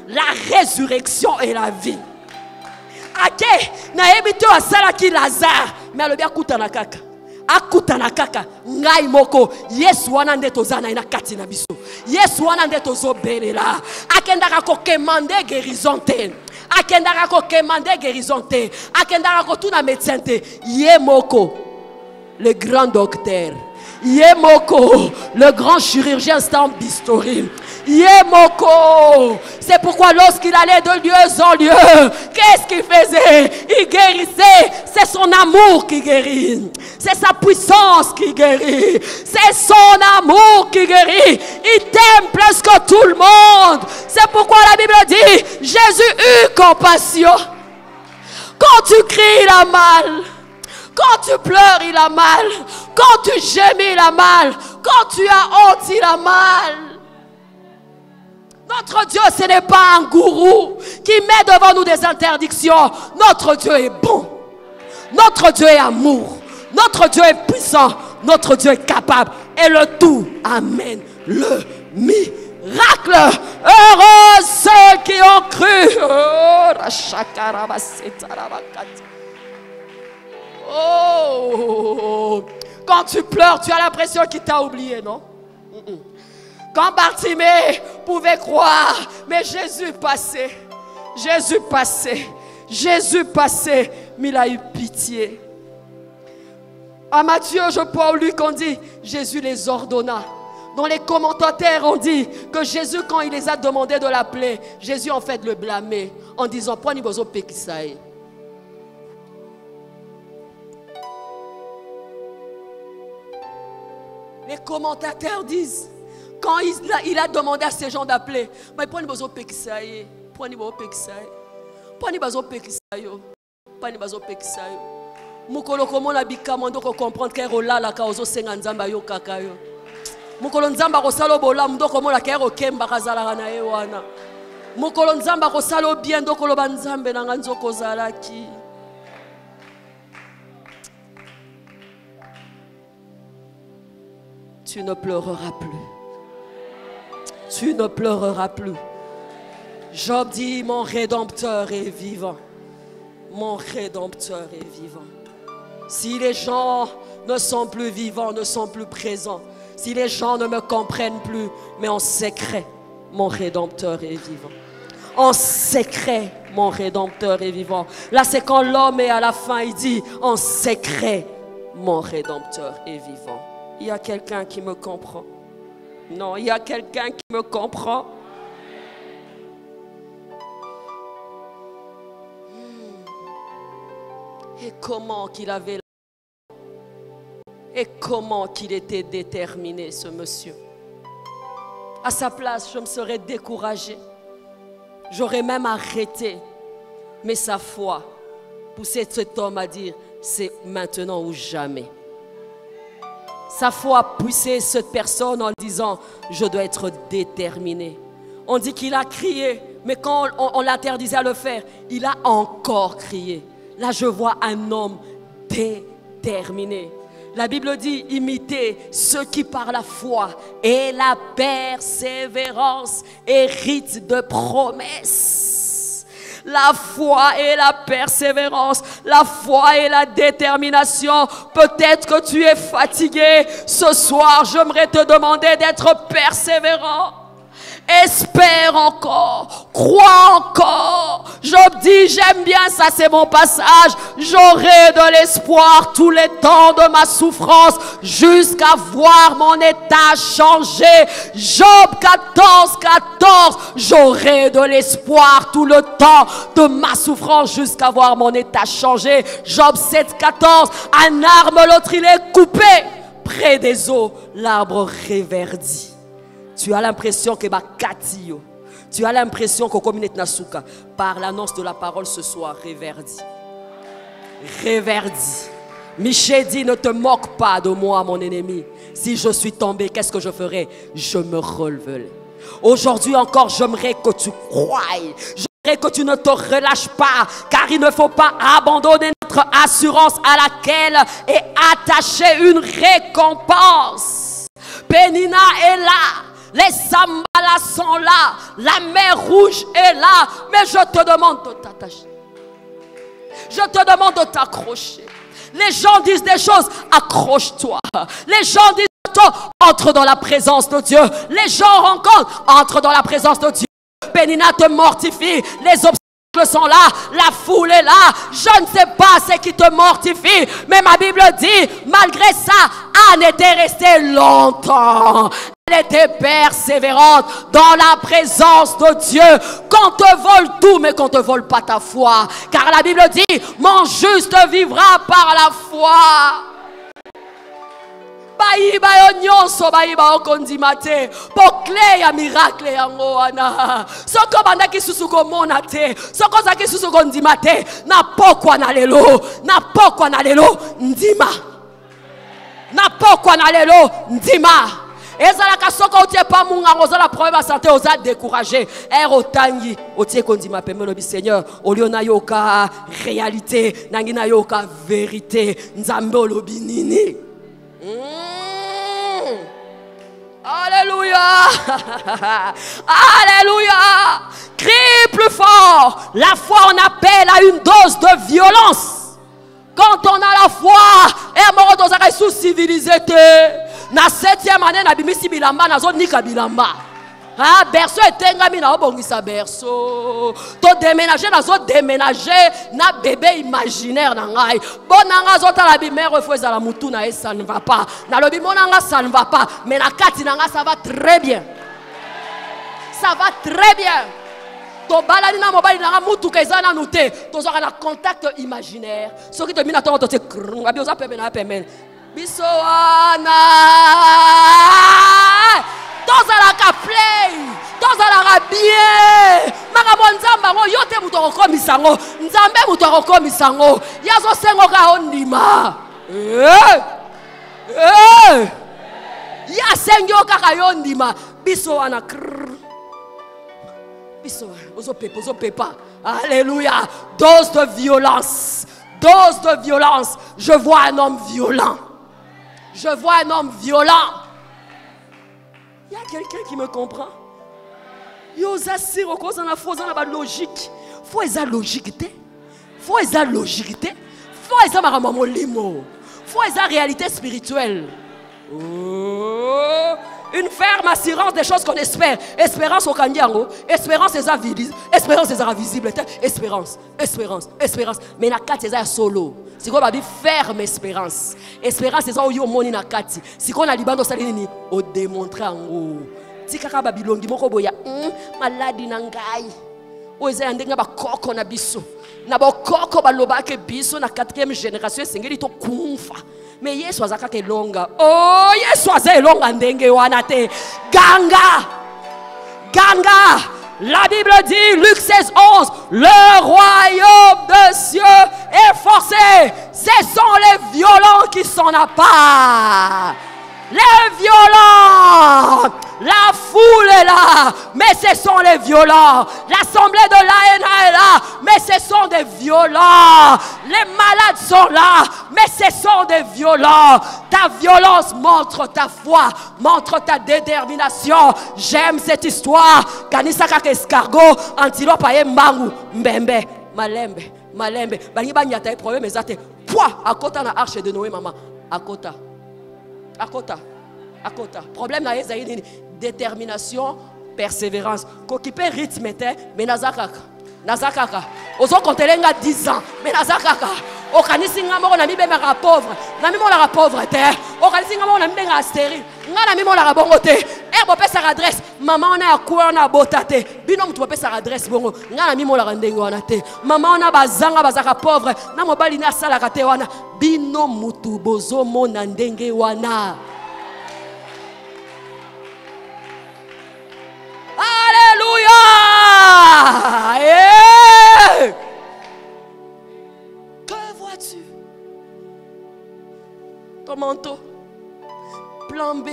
la résurrection et la vie. Ake na ebito asala ki Lazare, mais alobi akutana kaka. Akutana kaka ngai moko Yesu wana nde tozana ina kati na biso. Yesu wana nde tozobelela. Akendaka ko commander guérison te. Akendaka ko commander guérison te. Akendaka ko tuna médecin te. Ye moko le grand docteur. Ye moko le grand chirurgien stand bistouri. Yemoko. C'est pourquoi lorsqu'il allait de lieu en lieu, qu'est-ce qu'il faisait? Il guérissait. C'est son amour qui guérit. C'est sa puissance qui guérit. C'est son amour qui guérit. Il t'aime plus que tout le monde. C'est pourquoi la Bible dit, Jésus eut compassion. Quand tu cries, il a mal. Quand tu pleures, il a mal. Quand tu gémis, il a mal. Quand tu as honte, il a mal. Notre Dieu, ce n'est pas un gourou qui met devant nous des interdictions. Notre Dieu est bon. Notre Dieu est amour. Notre Dieu est puissant. Notre Dieu est capable. Et le tout amène le miracle. Heureux ceux qui ont cru. Oh, quand tu pleures, tu as l'impression qu'il t'a oublié, non? Quand Bartimée pouvait croire, mais Jésus passait, mais il a eu pitié. À Matthieu, je crois, lui qu'on dit, Jésus les ordonna. Dans les commentateurs, on dit que Jésus, quand il les a demandé de l'appeler, Jésus en fait le blâmait en disant, prenez vos pékisaï. Les commentateurs disent, quand il a demandé à ces gens d'appeler, mais prenez vos pékisaï, prenez vos pékisaï, prenez vos pékisaï, prenez vos pékisaï. Mukolo komo na bikamando ko comprendre que rola la kaozo senga nzamba yo kakayo. Mukolo nzamba ko salo bola mdo komo la kero kemba kazala na ye wana. Mukolo nzamba ko salo bien do kolo banzambe na nganzo ko zalaki. Tu ne pleureras plus. Tu ne pleureras plus. Job dit, mon Rédempteur est vivant. Mon Rédempteur est vivant. Si les gens ne sont plus vivants, ne sont plus présents, si les gens ne me comprennent plus, mais en secret, mon Rédempteur est vivant. En secret, mon Rédempteur est vivant. Là, c'est quand l'homme est à la fin, il dit, en secret, mon Rédempteur est vivant. Il y a quelqu'un qui me comprend. Non, il y a quelqu'un qui me comprend. Et comment qu'il avait et comment qu'il était déterminé, ce monsieur. À sa place, je me serais découragée. J'aurais même arrêté. Mais sa foi poussait cet homme à dire, c'est maintenant ou jamais. Sa foi poussait cette personne en disant, je dois être déterminé. On dit qu'il a crié, mais quand on l'interdisait à le faire, il a encore crié. Là, je vois un homme déterminé. La Bible dit, imitez ceux qui par la foi et la persévérance héritent de promesses. La foi et la persévérance, la foi et la détermination. Peut-être que tu es fatigué. Ce soir, j'aimerais te demander d'être persévérant. Espère encore, crois encore. Job dit, j'aime bien ça, c'est mon passage. J'aurai de l'espoir tous les temps de ma souffrance jusqu'à voir mon état changer. Job 14. J'aurai de l'espoir tout le temps de ma souffrance jusqu'à voir mon état changer. Job 7,14. Un arbre, l'autre il est coupé. Près des eaux, l'arbre réverdit. Tu as l'impression que tu as l'impression que comme Nasuka, par l'annonce de la parole ce soir, réverdit. Réverdit. Michel dit, ne te moque pas de moi, mon ennemi. Si je suis tombé, qu'est-ce que je ferai? Je me releverai. Aujourd'hui encore, j'aimerais que tu croies. J'aimerais que tu ne te relâches pas, car il ne faut pas abandonner notre assurance à laquelle est attachée une récompense. Pénina est là. Les Sambalas sont là. La mer rouge est là. Mais je te demande de t'attacher. Je te demande de t'accrocher. Les gens disent des choses. Accroche-toi. Les gens disent toi, entre dans la présence de Dieu. Les gens rencontrent. Entre dans la présence de Dieu. Pénina te mortifie. Les obstacles sont là, la foule est là. Je ne sais pas ce qui te mortifie, mais ma Bible dit, malgré ça, Anne était restée longtemps. Elle était persévérante dans la présence de Dieu. Qu'on te vole tout, mais qu'on ne te vole pas ta foi. Car la Bible dit, mon juste vivra par la foi. Bayiba yo nyonso bayiba okondima te pokle ya miracle yango wana soko bandaki susu komona te soko zaki susu kondima te na pokwa na lelo ndima na pokwa na lelo ndima ezalaka soko otie pa mungango za la problème à santé oza découragé otangi otie kondima pembe lobi Seigneur oliona yoka réalité nangina yoka vérité nzambe olobi nini. Alléluia. Alléluia. Crie plus fort. La foi on appelle à une dose de violence. Quand on a la foi, et moro tozaka sous civilisé te. Na 7e année na bimisi bilamba na zone nika bilamba. Ah, berceau etengami na obongisa berceau. To déménager na zo déménager na bébé imaginaire na ngai. Bonanga zo ta la bimère faut za la mutu na ça ne va pas. Na lobi monanga ça ne va pas, mais na kati nanga ça va très bien. Ça va très bien. To balani na mobali na mutu kaisa na nuté. To zo na contact imaginaire. So ki to mina to te ngabi oza pembe na pembe. Bisoana. Dans la play, dans la bien. Makambo ngo yote muto komisango, nzambe muto komisango. Yazo sengo ka ondima. Ya sengo ka yondima. Biso ana biso ozo pepa. Alléluia. Dose de violence. Dose de violence. Je vois un homme violent. Je vois un homme violent. Il y a quelqu'un qui me comprend. Yo zasir au cause na faux na ba logique. Faut eza logique té. Faut eza logique té. Faut eza makambo limo. Faut eza réalité spirituelle. Oh, une ferme assurance des choses qu'on espère. Espérance au kandiango. Espérance eza visible. Espérance eza visible. Espérance. Mais na kati eza solo. Si quoi babi ferme espérance. Espérance eza oyo moni na kati. Si qu'on a libando salini o démontrer en haut. Si kaka babilongi moko boya maladi na ngai. O eza ndenga ba koko na biso. Na ba koko baloba ke biso na 4e génération sengeli to kumfa. Mais Yesu azaka ke longa. Oh Yesu azaka longa ndenge wana te. Ganga. La Bible dit, Luc 16, 11, le royaume des cieux est forcé. Ce sont les violents qui s'en appartent. Les violents. La foule est là, mais ce sont les violents. L'assemblée de l'ANA est là, mais ce sont des violents. Les malades sont là, mais ce sont des violents. Ta violence montre ta foi, montre ta détermination. J'aime cette histoire. Kanisa kaka escargot, antilope aye mbangu, mbembe, malembe. Bangi banyata problème ezate. Poids à côté na arche de Noé maman. À côté. Problème na yezaïni détermination, persévérance. Kokipe rythme mais nazakaka. Ozo kontelenga 10 ans, mais nazakaka. Okanisi ngamo na mibema ka pauvre. Na mimo la pauvre te. Okanisi ngamo na mibema astérile. Nga na mimo la bongo te. Bo pesa adresse. Maman on a quoi na botate. Bino mutu pesa adresse bongo. Nga na mimo la ndenge wana te. Maman on a bazanga bazaka pauvre. Na mobali na sala ka te wana. Bino mutu bozo mona ndenge wana. Alléluia. Yeah. Que vois-tu? Ton manteau. Plan B.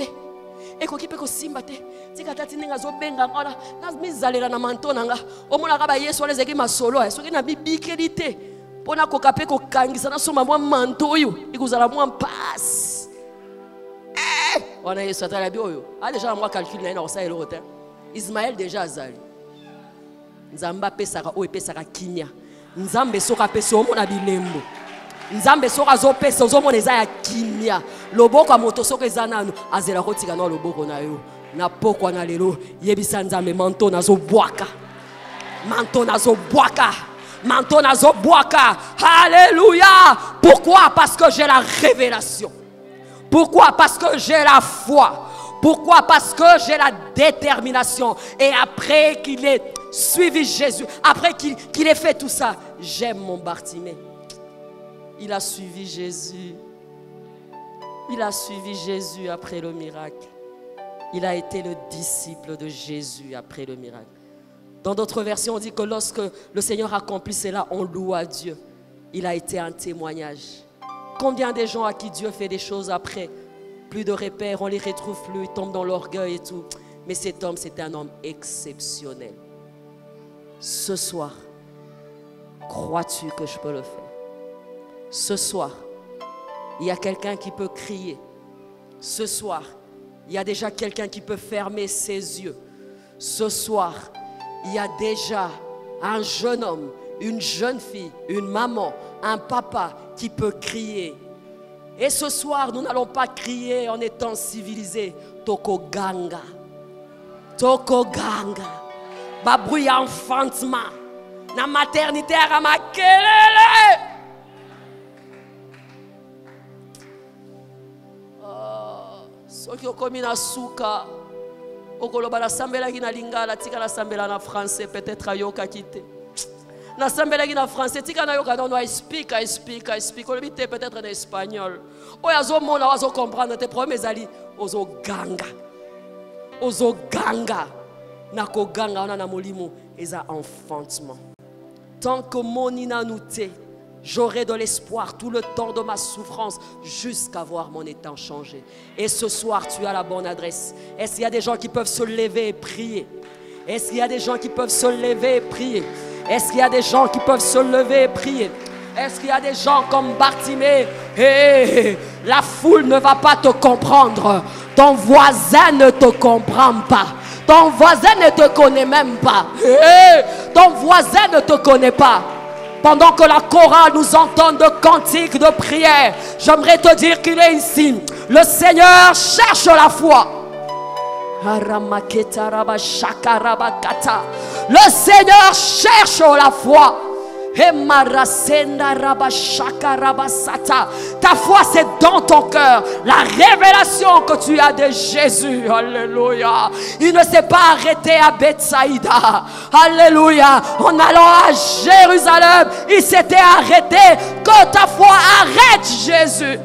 Et qu'on peut simba te. Si katati ninga zo benga ngona. Na mizalela na manteau nanga. Omona ka ba Yesu les eki masolo. Soki na bibikelité. Pona ko kapé ko kangisa na soma mwa manteau yo. Ikuzala mwa passe. On a Yesu atala bi oyo. A déjà moi calcul na ina osa elo hotel. Ismaël déjà azali. Nzamba pesaka o epesaka kinya. Nzambe soka pesa omona bilembo. Nzambe soka zo pesa ozomona eza ya kinya. Loboko moto soka eza nanu azela kotika na loboko na yo. Na pokwa na lelo yebisa nzambe manto nazo bwaka. Maintenant, Zoboaka. Alléluia. Pourquoi? Parce que j'ai la révélation. Pourquoi? Parce que j'ai la foi. Pourquoi? Parce que j'ai la détermination. Et après qu'il ait suivi Jésus, après qu'il ait fait tout ça, j'aime mon Bartimée. Il a suivi Jésus. Il a suivi Jésus après le miracle. Il a été le disciple de Jésus après le miracle. Dans d'autres versions, on dit que lorsque le Seigneur accomplit cela, on loue à Dieu. Il a été un témoignage. Combien de gens à qui Dieu fait des choses après, plus de repères, on ne les retrouve plus, ils tombent dans l'orgueil et tout. Mais cet homme, c'est un homme exceptionnel. Ce soir, crois-tu que je peux le faire? Ce soir, il y a quelqu'un qui peut crier. Ce soir, il y a déjà quelqu'un qui peut fermer ses yeux. Ce soir, il y a déjà un jeune homme, une jeune fille, une maman, un papa qui peut crier. Et ce soir, nous n'allons pas crier en étant civilisés. Toko ganga. Toko ganga. Babouya enfantement. Na maternité à makelele. Soki okomi na suka. Okoloba na sambela ki na lingala tika na sambela na français peut-être ayoka kite. Na sambela ki na français tika na yoka non I speak olobite peut-être en espagnol. Oyazo mona wazo comprendre tes problèmes ali ozo ganga na ko ganga ona na molimo eza enfantement. Tant que mon inanouté, j'aurai de l'espoir tout le temps de ma souffrance jusqu'à voir mon état changé. Et ce soir, tu as la bonne adresse. Est-ce qu'il y a des gens qui peuvent se lever et prier? Est-ce qu'il y a des gens qui peuvent se lever et prier? Est-ce qu'il y a des gens qui peuvent se lever et prier? Est-ce qu'il y a des gens comme Bartimée? La foule ne va pas te comprendre. Ton voisin ne te comprend pas. Ton voisin ne te connaît même pas. Ton voisin ne te connaît pas. Pendant que la chorale nous entend de cantiques de prière, j'aimerais te dire qu'il est ici. Le Seigneur cherche la foi. Le Seigneur cherche la foi. Ta foi, c'est dans ton cœur. La révélation que tu as de Jésus. Alléluia. Il ne s'est pas arrêté à Bethsaïda. Alléluia. En allant à Jérusalem, il s'était arrêté. Que ta foi arrête Jésus.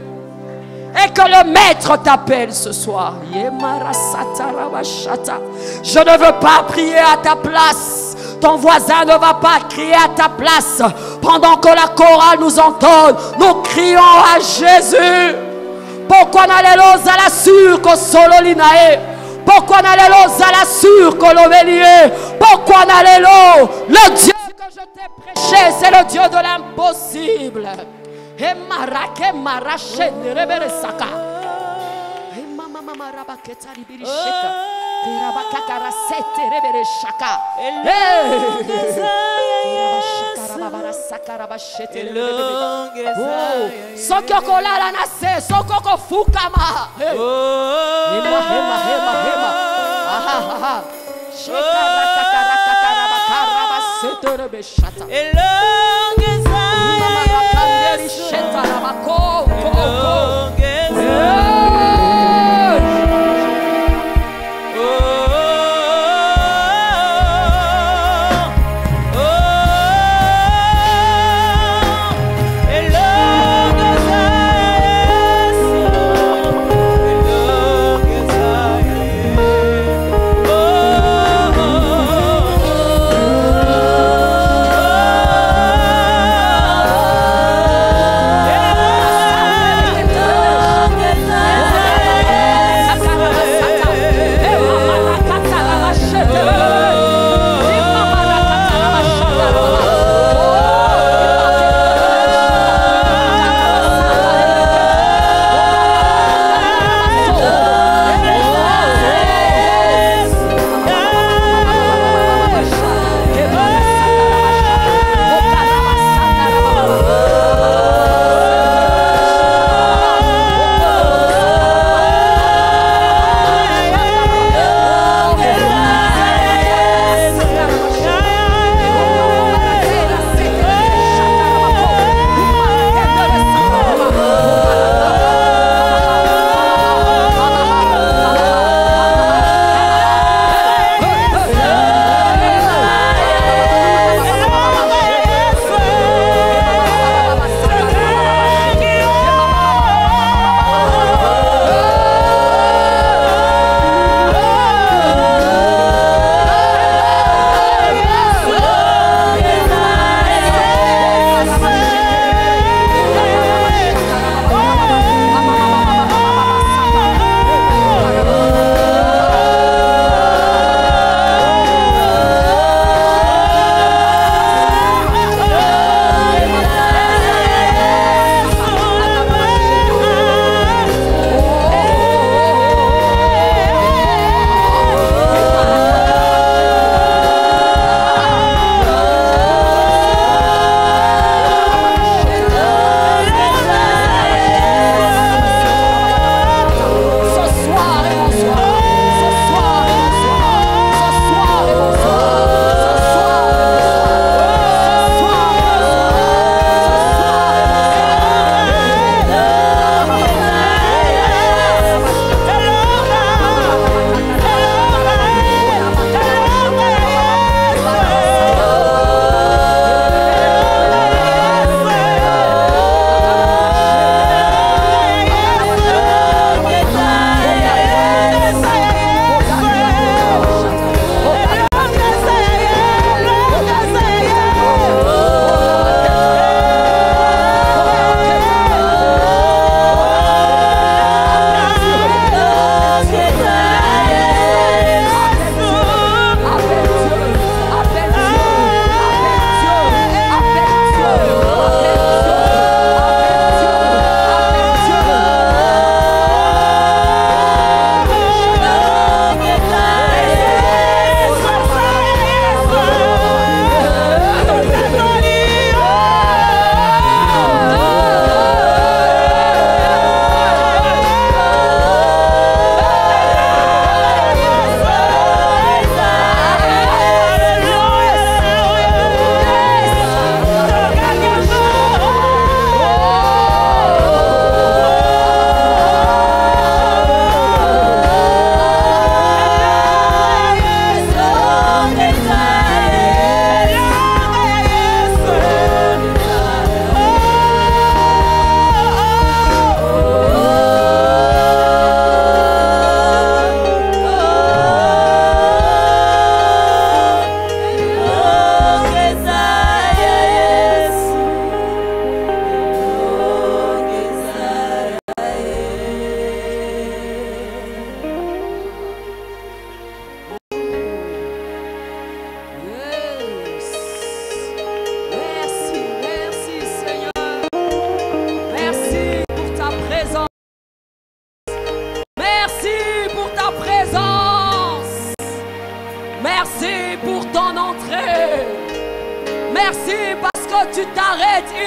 Et que le maître t'appelle ce soir. Je ne veux pas prier à ta place. Ton voisin ne va pas crier à ta place. Pendant que la chorale nous entonne, nous crions à Jésus. Pourquoi n'allez à la sur que solo linae? Pourquoi n'allez à la sur que l'ovélier? Pourquoi n'allez le Dieu que je t'ai prêché, c'est le Dieu de l'impossible.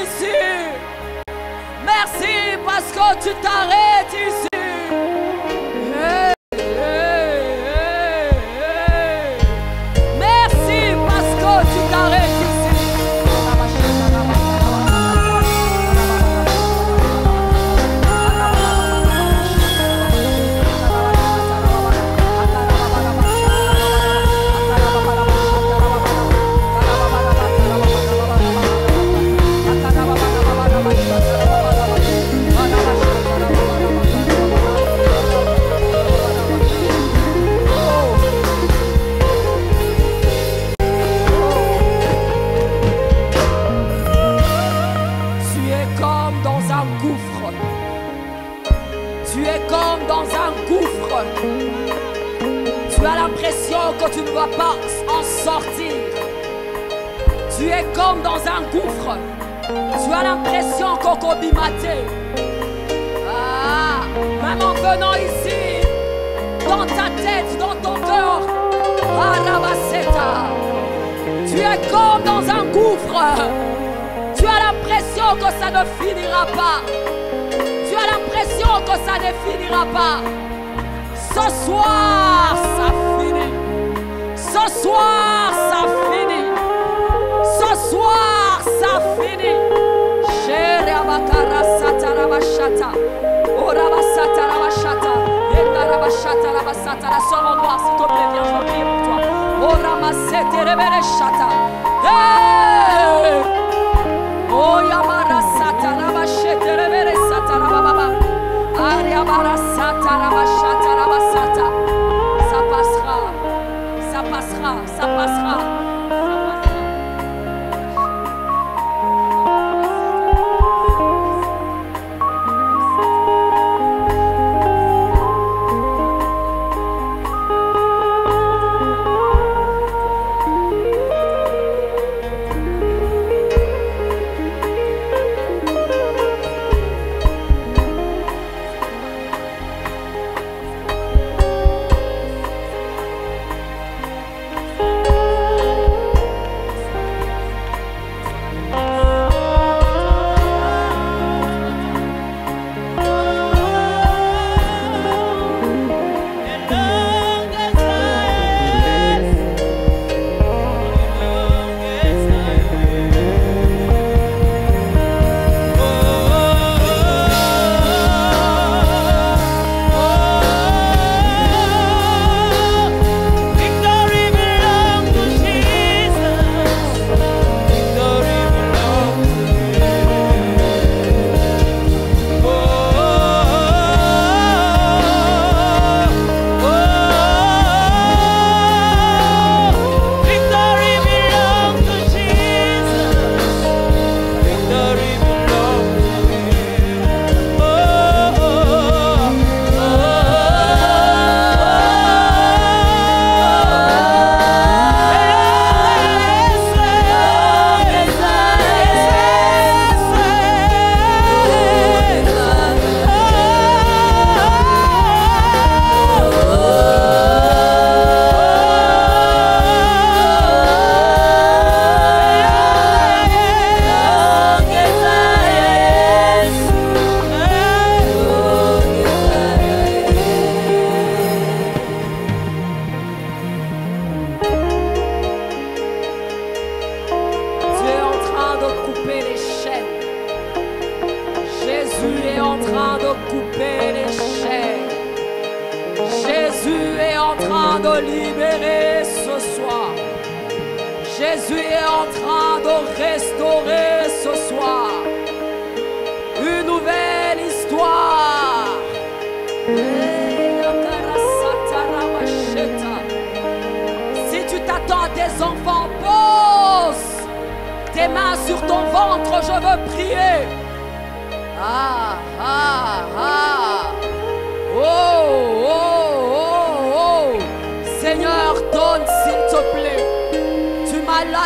ici. Merci parce que tu t'arrêtes ici. Hey, hey, hey, hey. Merci parce que tu t'arrêtes ici. Tu as l'impression que tu ne vas pas en sortir. Tu es comme dans un gouffre. Tu as l'impression qu'on bimaté. Ah, même en venant ici, dans ta tête, dans ton cœur, tu es comme dans un gouffre. Tu as l'impression que ça ne finira pas. Tu as l'impression que ça ne finira pas. Ce soir, ça finit. Ce soir, ça finit. Ce soir, ça finit. Chérie Abakara Satarabashata. Orabasata Rabashata. Endarabashata Rabasata. La sœur en noir, s'il te plaît, viens, je vais prier pour toi. Oramasete Rebeleshata. Hey! Oh Yamara Satarabashete Rebelesata Rababa. Ça passera, ça passera, ça passera.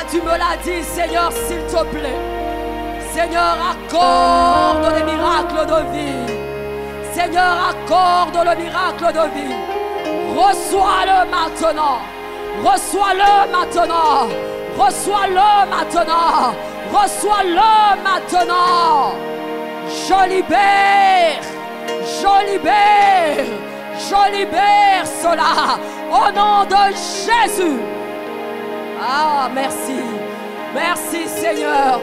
Tu me l'as dit, Seigneur, s'il te plaît. Seigneur, accorde les miracles de vie. Seigneur, accorde le miracle de vie. Reçois-le maintenant. Reçois-le maintenant. Reçois-le maintenant. Reçois-le maintenant. Je libère. Je libère. Je libère cela. Au nom de Jésus. Ah, merci. Merci Seigneur.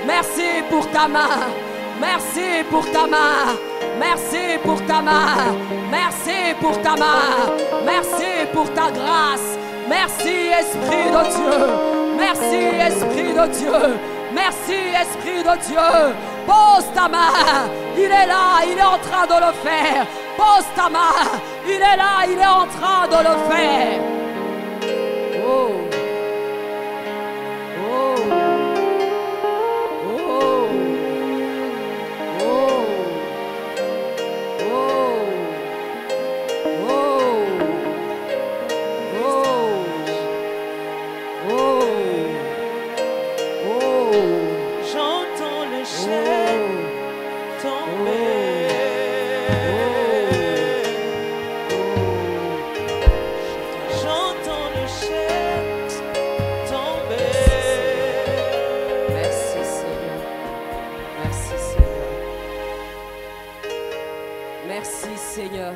Merci pour ta main. Merci pour ta main. Merci pour ta main. Merci pour ta main. Merci pour ta grâce. Merci Esprit de Dieu. Merci Esprit de Dieu. Merci Esprit de Dieu. Pose ta main. Il est là, il est en train de le faire. Pose ta main. Il est là, il est en train de le faire. Oh. Oh. Oh. Oh. Oh. Oh. Oh. J'entends le ciel tomber. J'entends le ciel tomber. Merci Seigneur. Merci Seigneur. Merci Seigneur.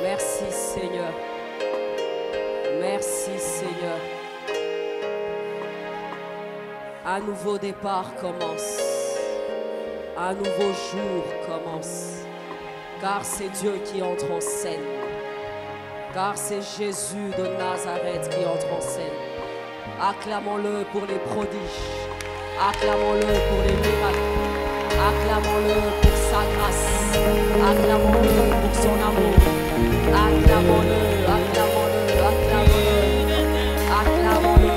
Merci Seigneur. Merci Seigneur. Un nouveau départ commence. Un nouveau jour commence. Car c'est Dieu qui entre en scène. Car c'est Jésus de Nazareth qui entre en scène. Acclamons-le pour les prodiges. Acclamons-le pour les miracles. Acclamons-le pour sa grâce. Acclamons-le pour son amour. Acclamons-le, acclamons-le, acclamons-le. Acclamons-le.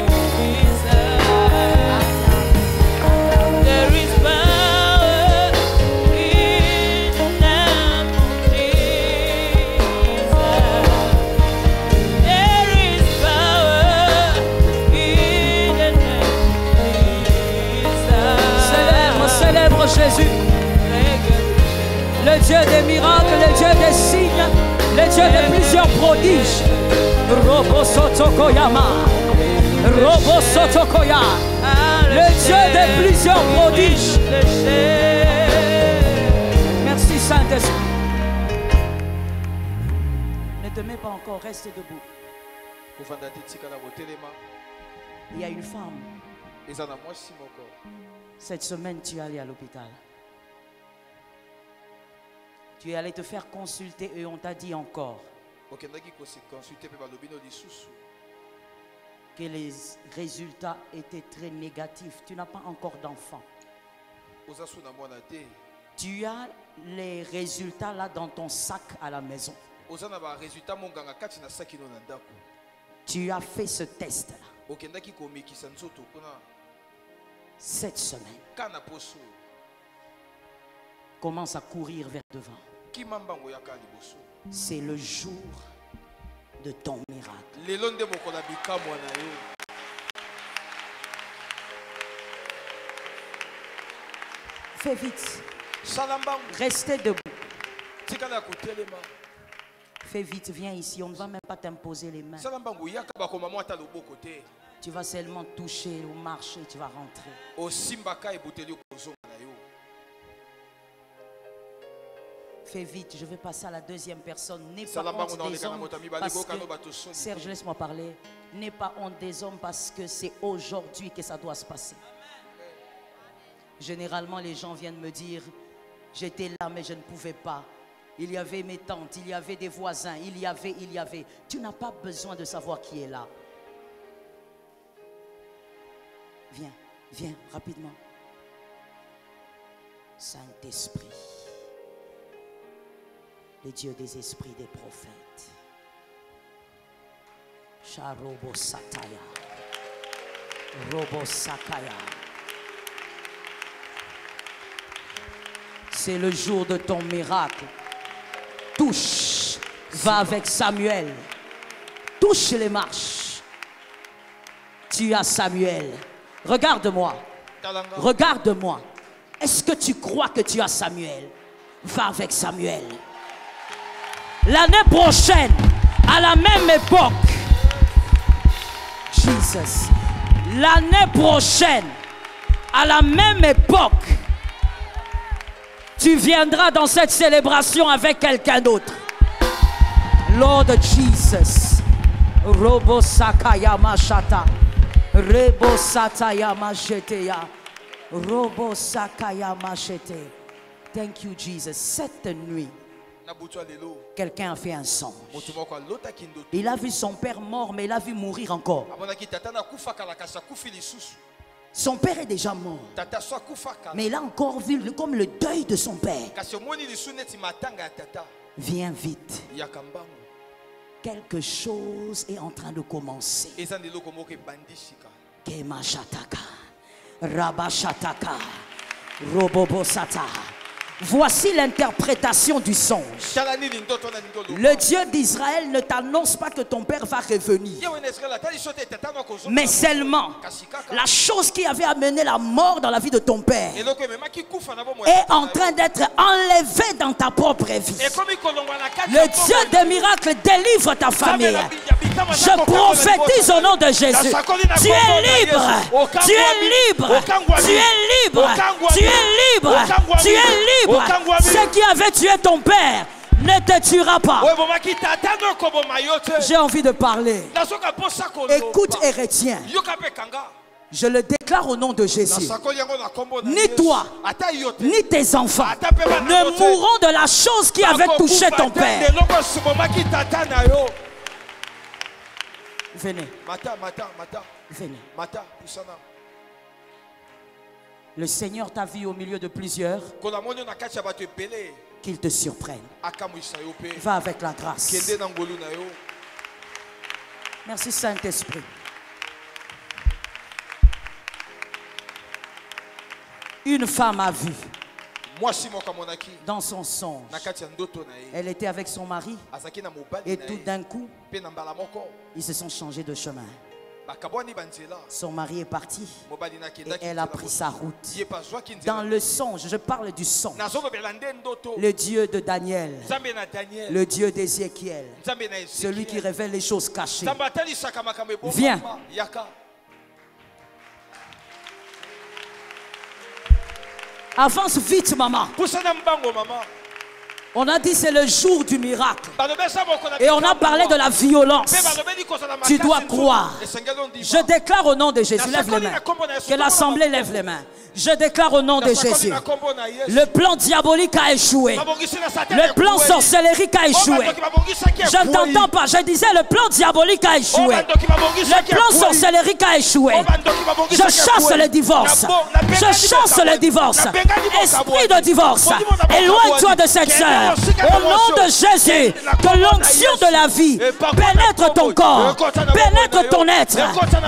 There is power in the name of Jesus. There is power in the name of Jesus. Célèbre Jésus, le Dieu des miracles, le Dieu des signes, le Dieu de plusieurs prodiges. Robo Sotokoyama, Robo Sotokoya, le Dieu de plusieurs prodiges. Merci Saint-Esprit. Ne te mets pas encore, reste debout. Il y a une femme. Cette semaine, tu es allé à l'hôpital. Tu es allé te faire consulter et on t'a dit encore que les résultats étaient très négatifs. Tu n'as pas encore d'enfant. Tu as les résultats là dans ton sac à la maison. Tu as fait ce test là. Cette semaine, commence à courir vers devant. C'est le jour de ton miracle. Fais vite. Restez debout. Fais vite, viens ici. On ne va même pas t'imposer les mains. Tu vas seulement toucher ou marcher, tu vas rentrer. Fais vite, je vais passer à la deuxième personne. N'aie pas honte des hommes parce que... Serge, laisse-moi parler. N'aie pas honte des hommes parce que c'est aujourd'hui que ça doit se passer. Généralement, les gens viennent me dire, j'étais là mais je ne pouvais pas. Il y avait mes tantes, il y avait des voisins, il y avait. Tu n'as pas besoin de savoir qui est là. Viens, viens rapidement. Saint-Esprit, le Dieu des esprits des prophètes. Sharobo Sataya. Robo Sakaya. C'est le jour de ton miracle. Touche, va avec Samuel. Touche les marches. Tu as Samuel. Regarde-moi. Regarde-moi. Est-ce que tu crois que tu as Samuel? Va avec Samuel. L'année prochaine, à la même époque, Jesus, l'année prochaine, à la même époque, tu viendras dans cette célébration avec quelqu'un d'autre. Lord Jesus. Robo Sakayama Shata. Rebo Satayama Sheteya. Robo Sakayama Shete. Thank you, Jesus. Cette nuit, quelqu'un a fait un songe. Il a vu son père mort, mais il a vu mourir encore. Son père est déjà mort, mais il a encore vu comme le deuil de son père. Viens vite. Quelque chose est en train de commencer. Kema Shataka, Rabashataka, Robobosata. Voici l'interprétation du songe. Le Dieu d'Israël ne t'annonce pas que ton père va revenir, mais seulement la chose qui avait amené la mort dans la vie de ton père est en train d'être enlevée dans ta propre vie. Le Dieu des miracles délivre ta famille. Je prophétise au nom de Jésus. Tu es libre. Tu es libre. Tu es libre. Tu es libre. Tu es libre. Ce qui avait tué ton père ne te tuera pas. J'ai envie de parler. Écoute et retiens. Je le déclare au nom de Jésus. Ni toi, ni tes enfants ne mourront de la chose qui avait touché ton père. Venez. Venez. Le Seigneur t'a vu au milieu de plusieurs. Qu'il te surprenne. Va avec la grâce. Merci Saint-Esprit. Une femme a vu dans son songe. Elle était avec son mari et tout d'un coup, ils se sont changés de chemin. Son mari est parti et elle a pris sa route. Dans le songe, je parle du songe. Le Dieu de Daniel, le Dieu d'Ézéchiel, celui qui révèle les choses cachées. Viens. Avance vite, maman. On a dit c'est le jour du miracle. Et on a parlé de la violence. Tu dois croire. Je déclare au nom de Jésus, lève les mains. Que l'assemblée lève les mains. Je déclare au nom de Jésus. Le plan diabolique a échoué. Le plan sorcellerie a échoué. Je ne t'entends pas. Je disais le plan diabolique a échoué. Le plan sorcellerie a échoué. Je chasse le divorce. Je chasse le divorce. Esprit de divorce, éloigne-toi de cette sœur. Au nom de Jésus, que l'onction de la vie pénètre ton corps, pénètre ton être,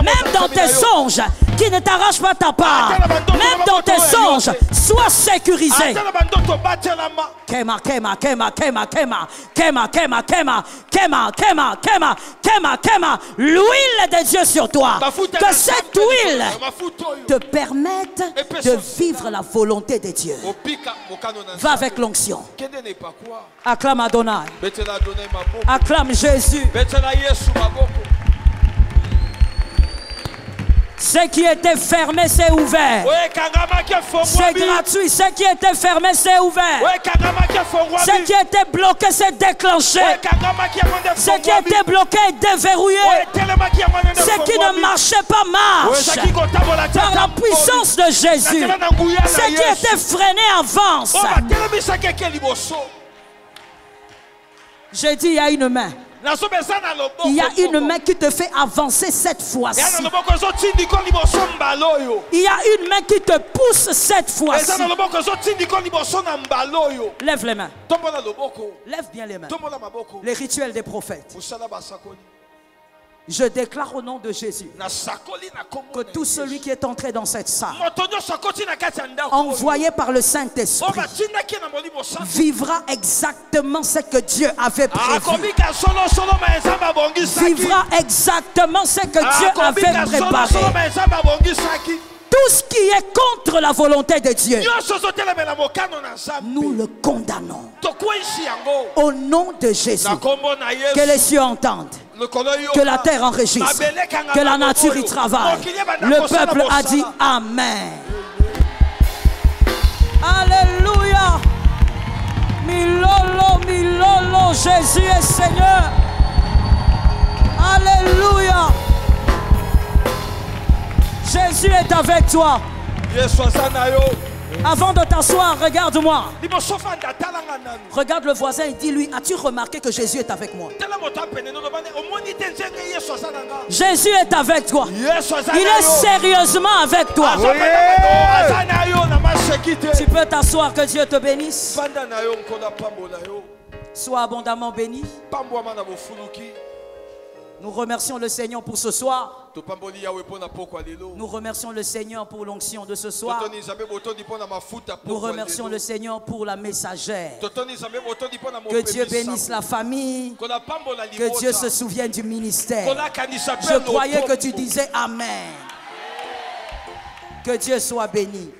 même dans tes songes, qui ne t'arrachent pas ta part, même dans tes songes, sois sécurisé. Kema, kema, kema, kema, kema, kema, kema, kema, kema, kema, kema, kema, kema. L'huile de Dieu sur toi. Que cette huile te permette de vivre la volonté de Dieu. Va avec l'onction. Acclame Adonai. Acclame Jésus. Ce qui était fermé, c'est ouvert. C'est gratuit. Ce qui était fermé, c'est ouvert. Ce qui était bloqué, c'est déclenché. Ce qui était bloqué est déverrouillé. Ce qui ne marchait pas marche. Par la puissance de Jésus. Ce qui était freiné avance. J'ai dit, il y a une main. Il y a une main qui te fait avancer cette fois-ci. Il y a une main qui te pousse cette fois-ci. Lève les mains. Lève bien les mains. Les rituels des prophètes. Je déclare au nom de Jésus que tout celui qui est entré dans cette salle, envoyé par le Saint-Esprit, vivra exactement ce que Dieu avait prévu. Vivra exactement ce que Dieu avait préparé. Tout ce qui est contre la volonté de Dieu, nous le condamnons. Au nom de Jésus, que les cieux entendent. Que la terre enregistre. Que la nature y travaille. Le peuple a dit Amen. Alléluia. Milolo, Milolo, Jésus est Seigneur. Alléluia. Jésus est avec toi. Avant de t'asseoir, regarde-moi. Regarde le voisin et dis-lui, as-tu remarqué que Jésus est avec moi? Jésus est avec toi. Il est sérieusement avec toi. Tu peux t'asseoir, que Dieu te bénisse. Sois abondamment béni. Nous remercions le Seigneur pour ce soir. Nous remercions le Seigneur pour l'onction de ce soir. Nous remercions le Seigneur pour la messagère. Que Dieu bénisse la famille. Que Dieu se souvienne du ministère. Je croyais que tu disais Amen. Que Dieu soit béni.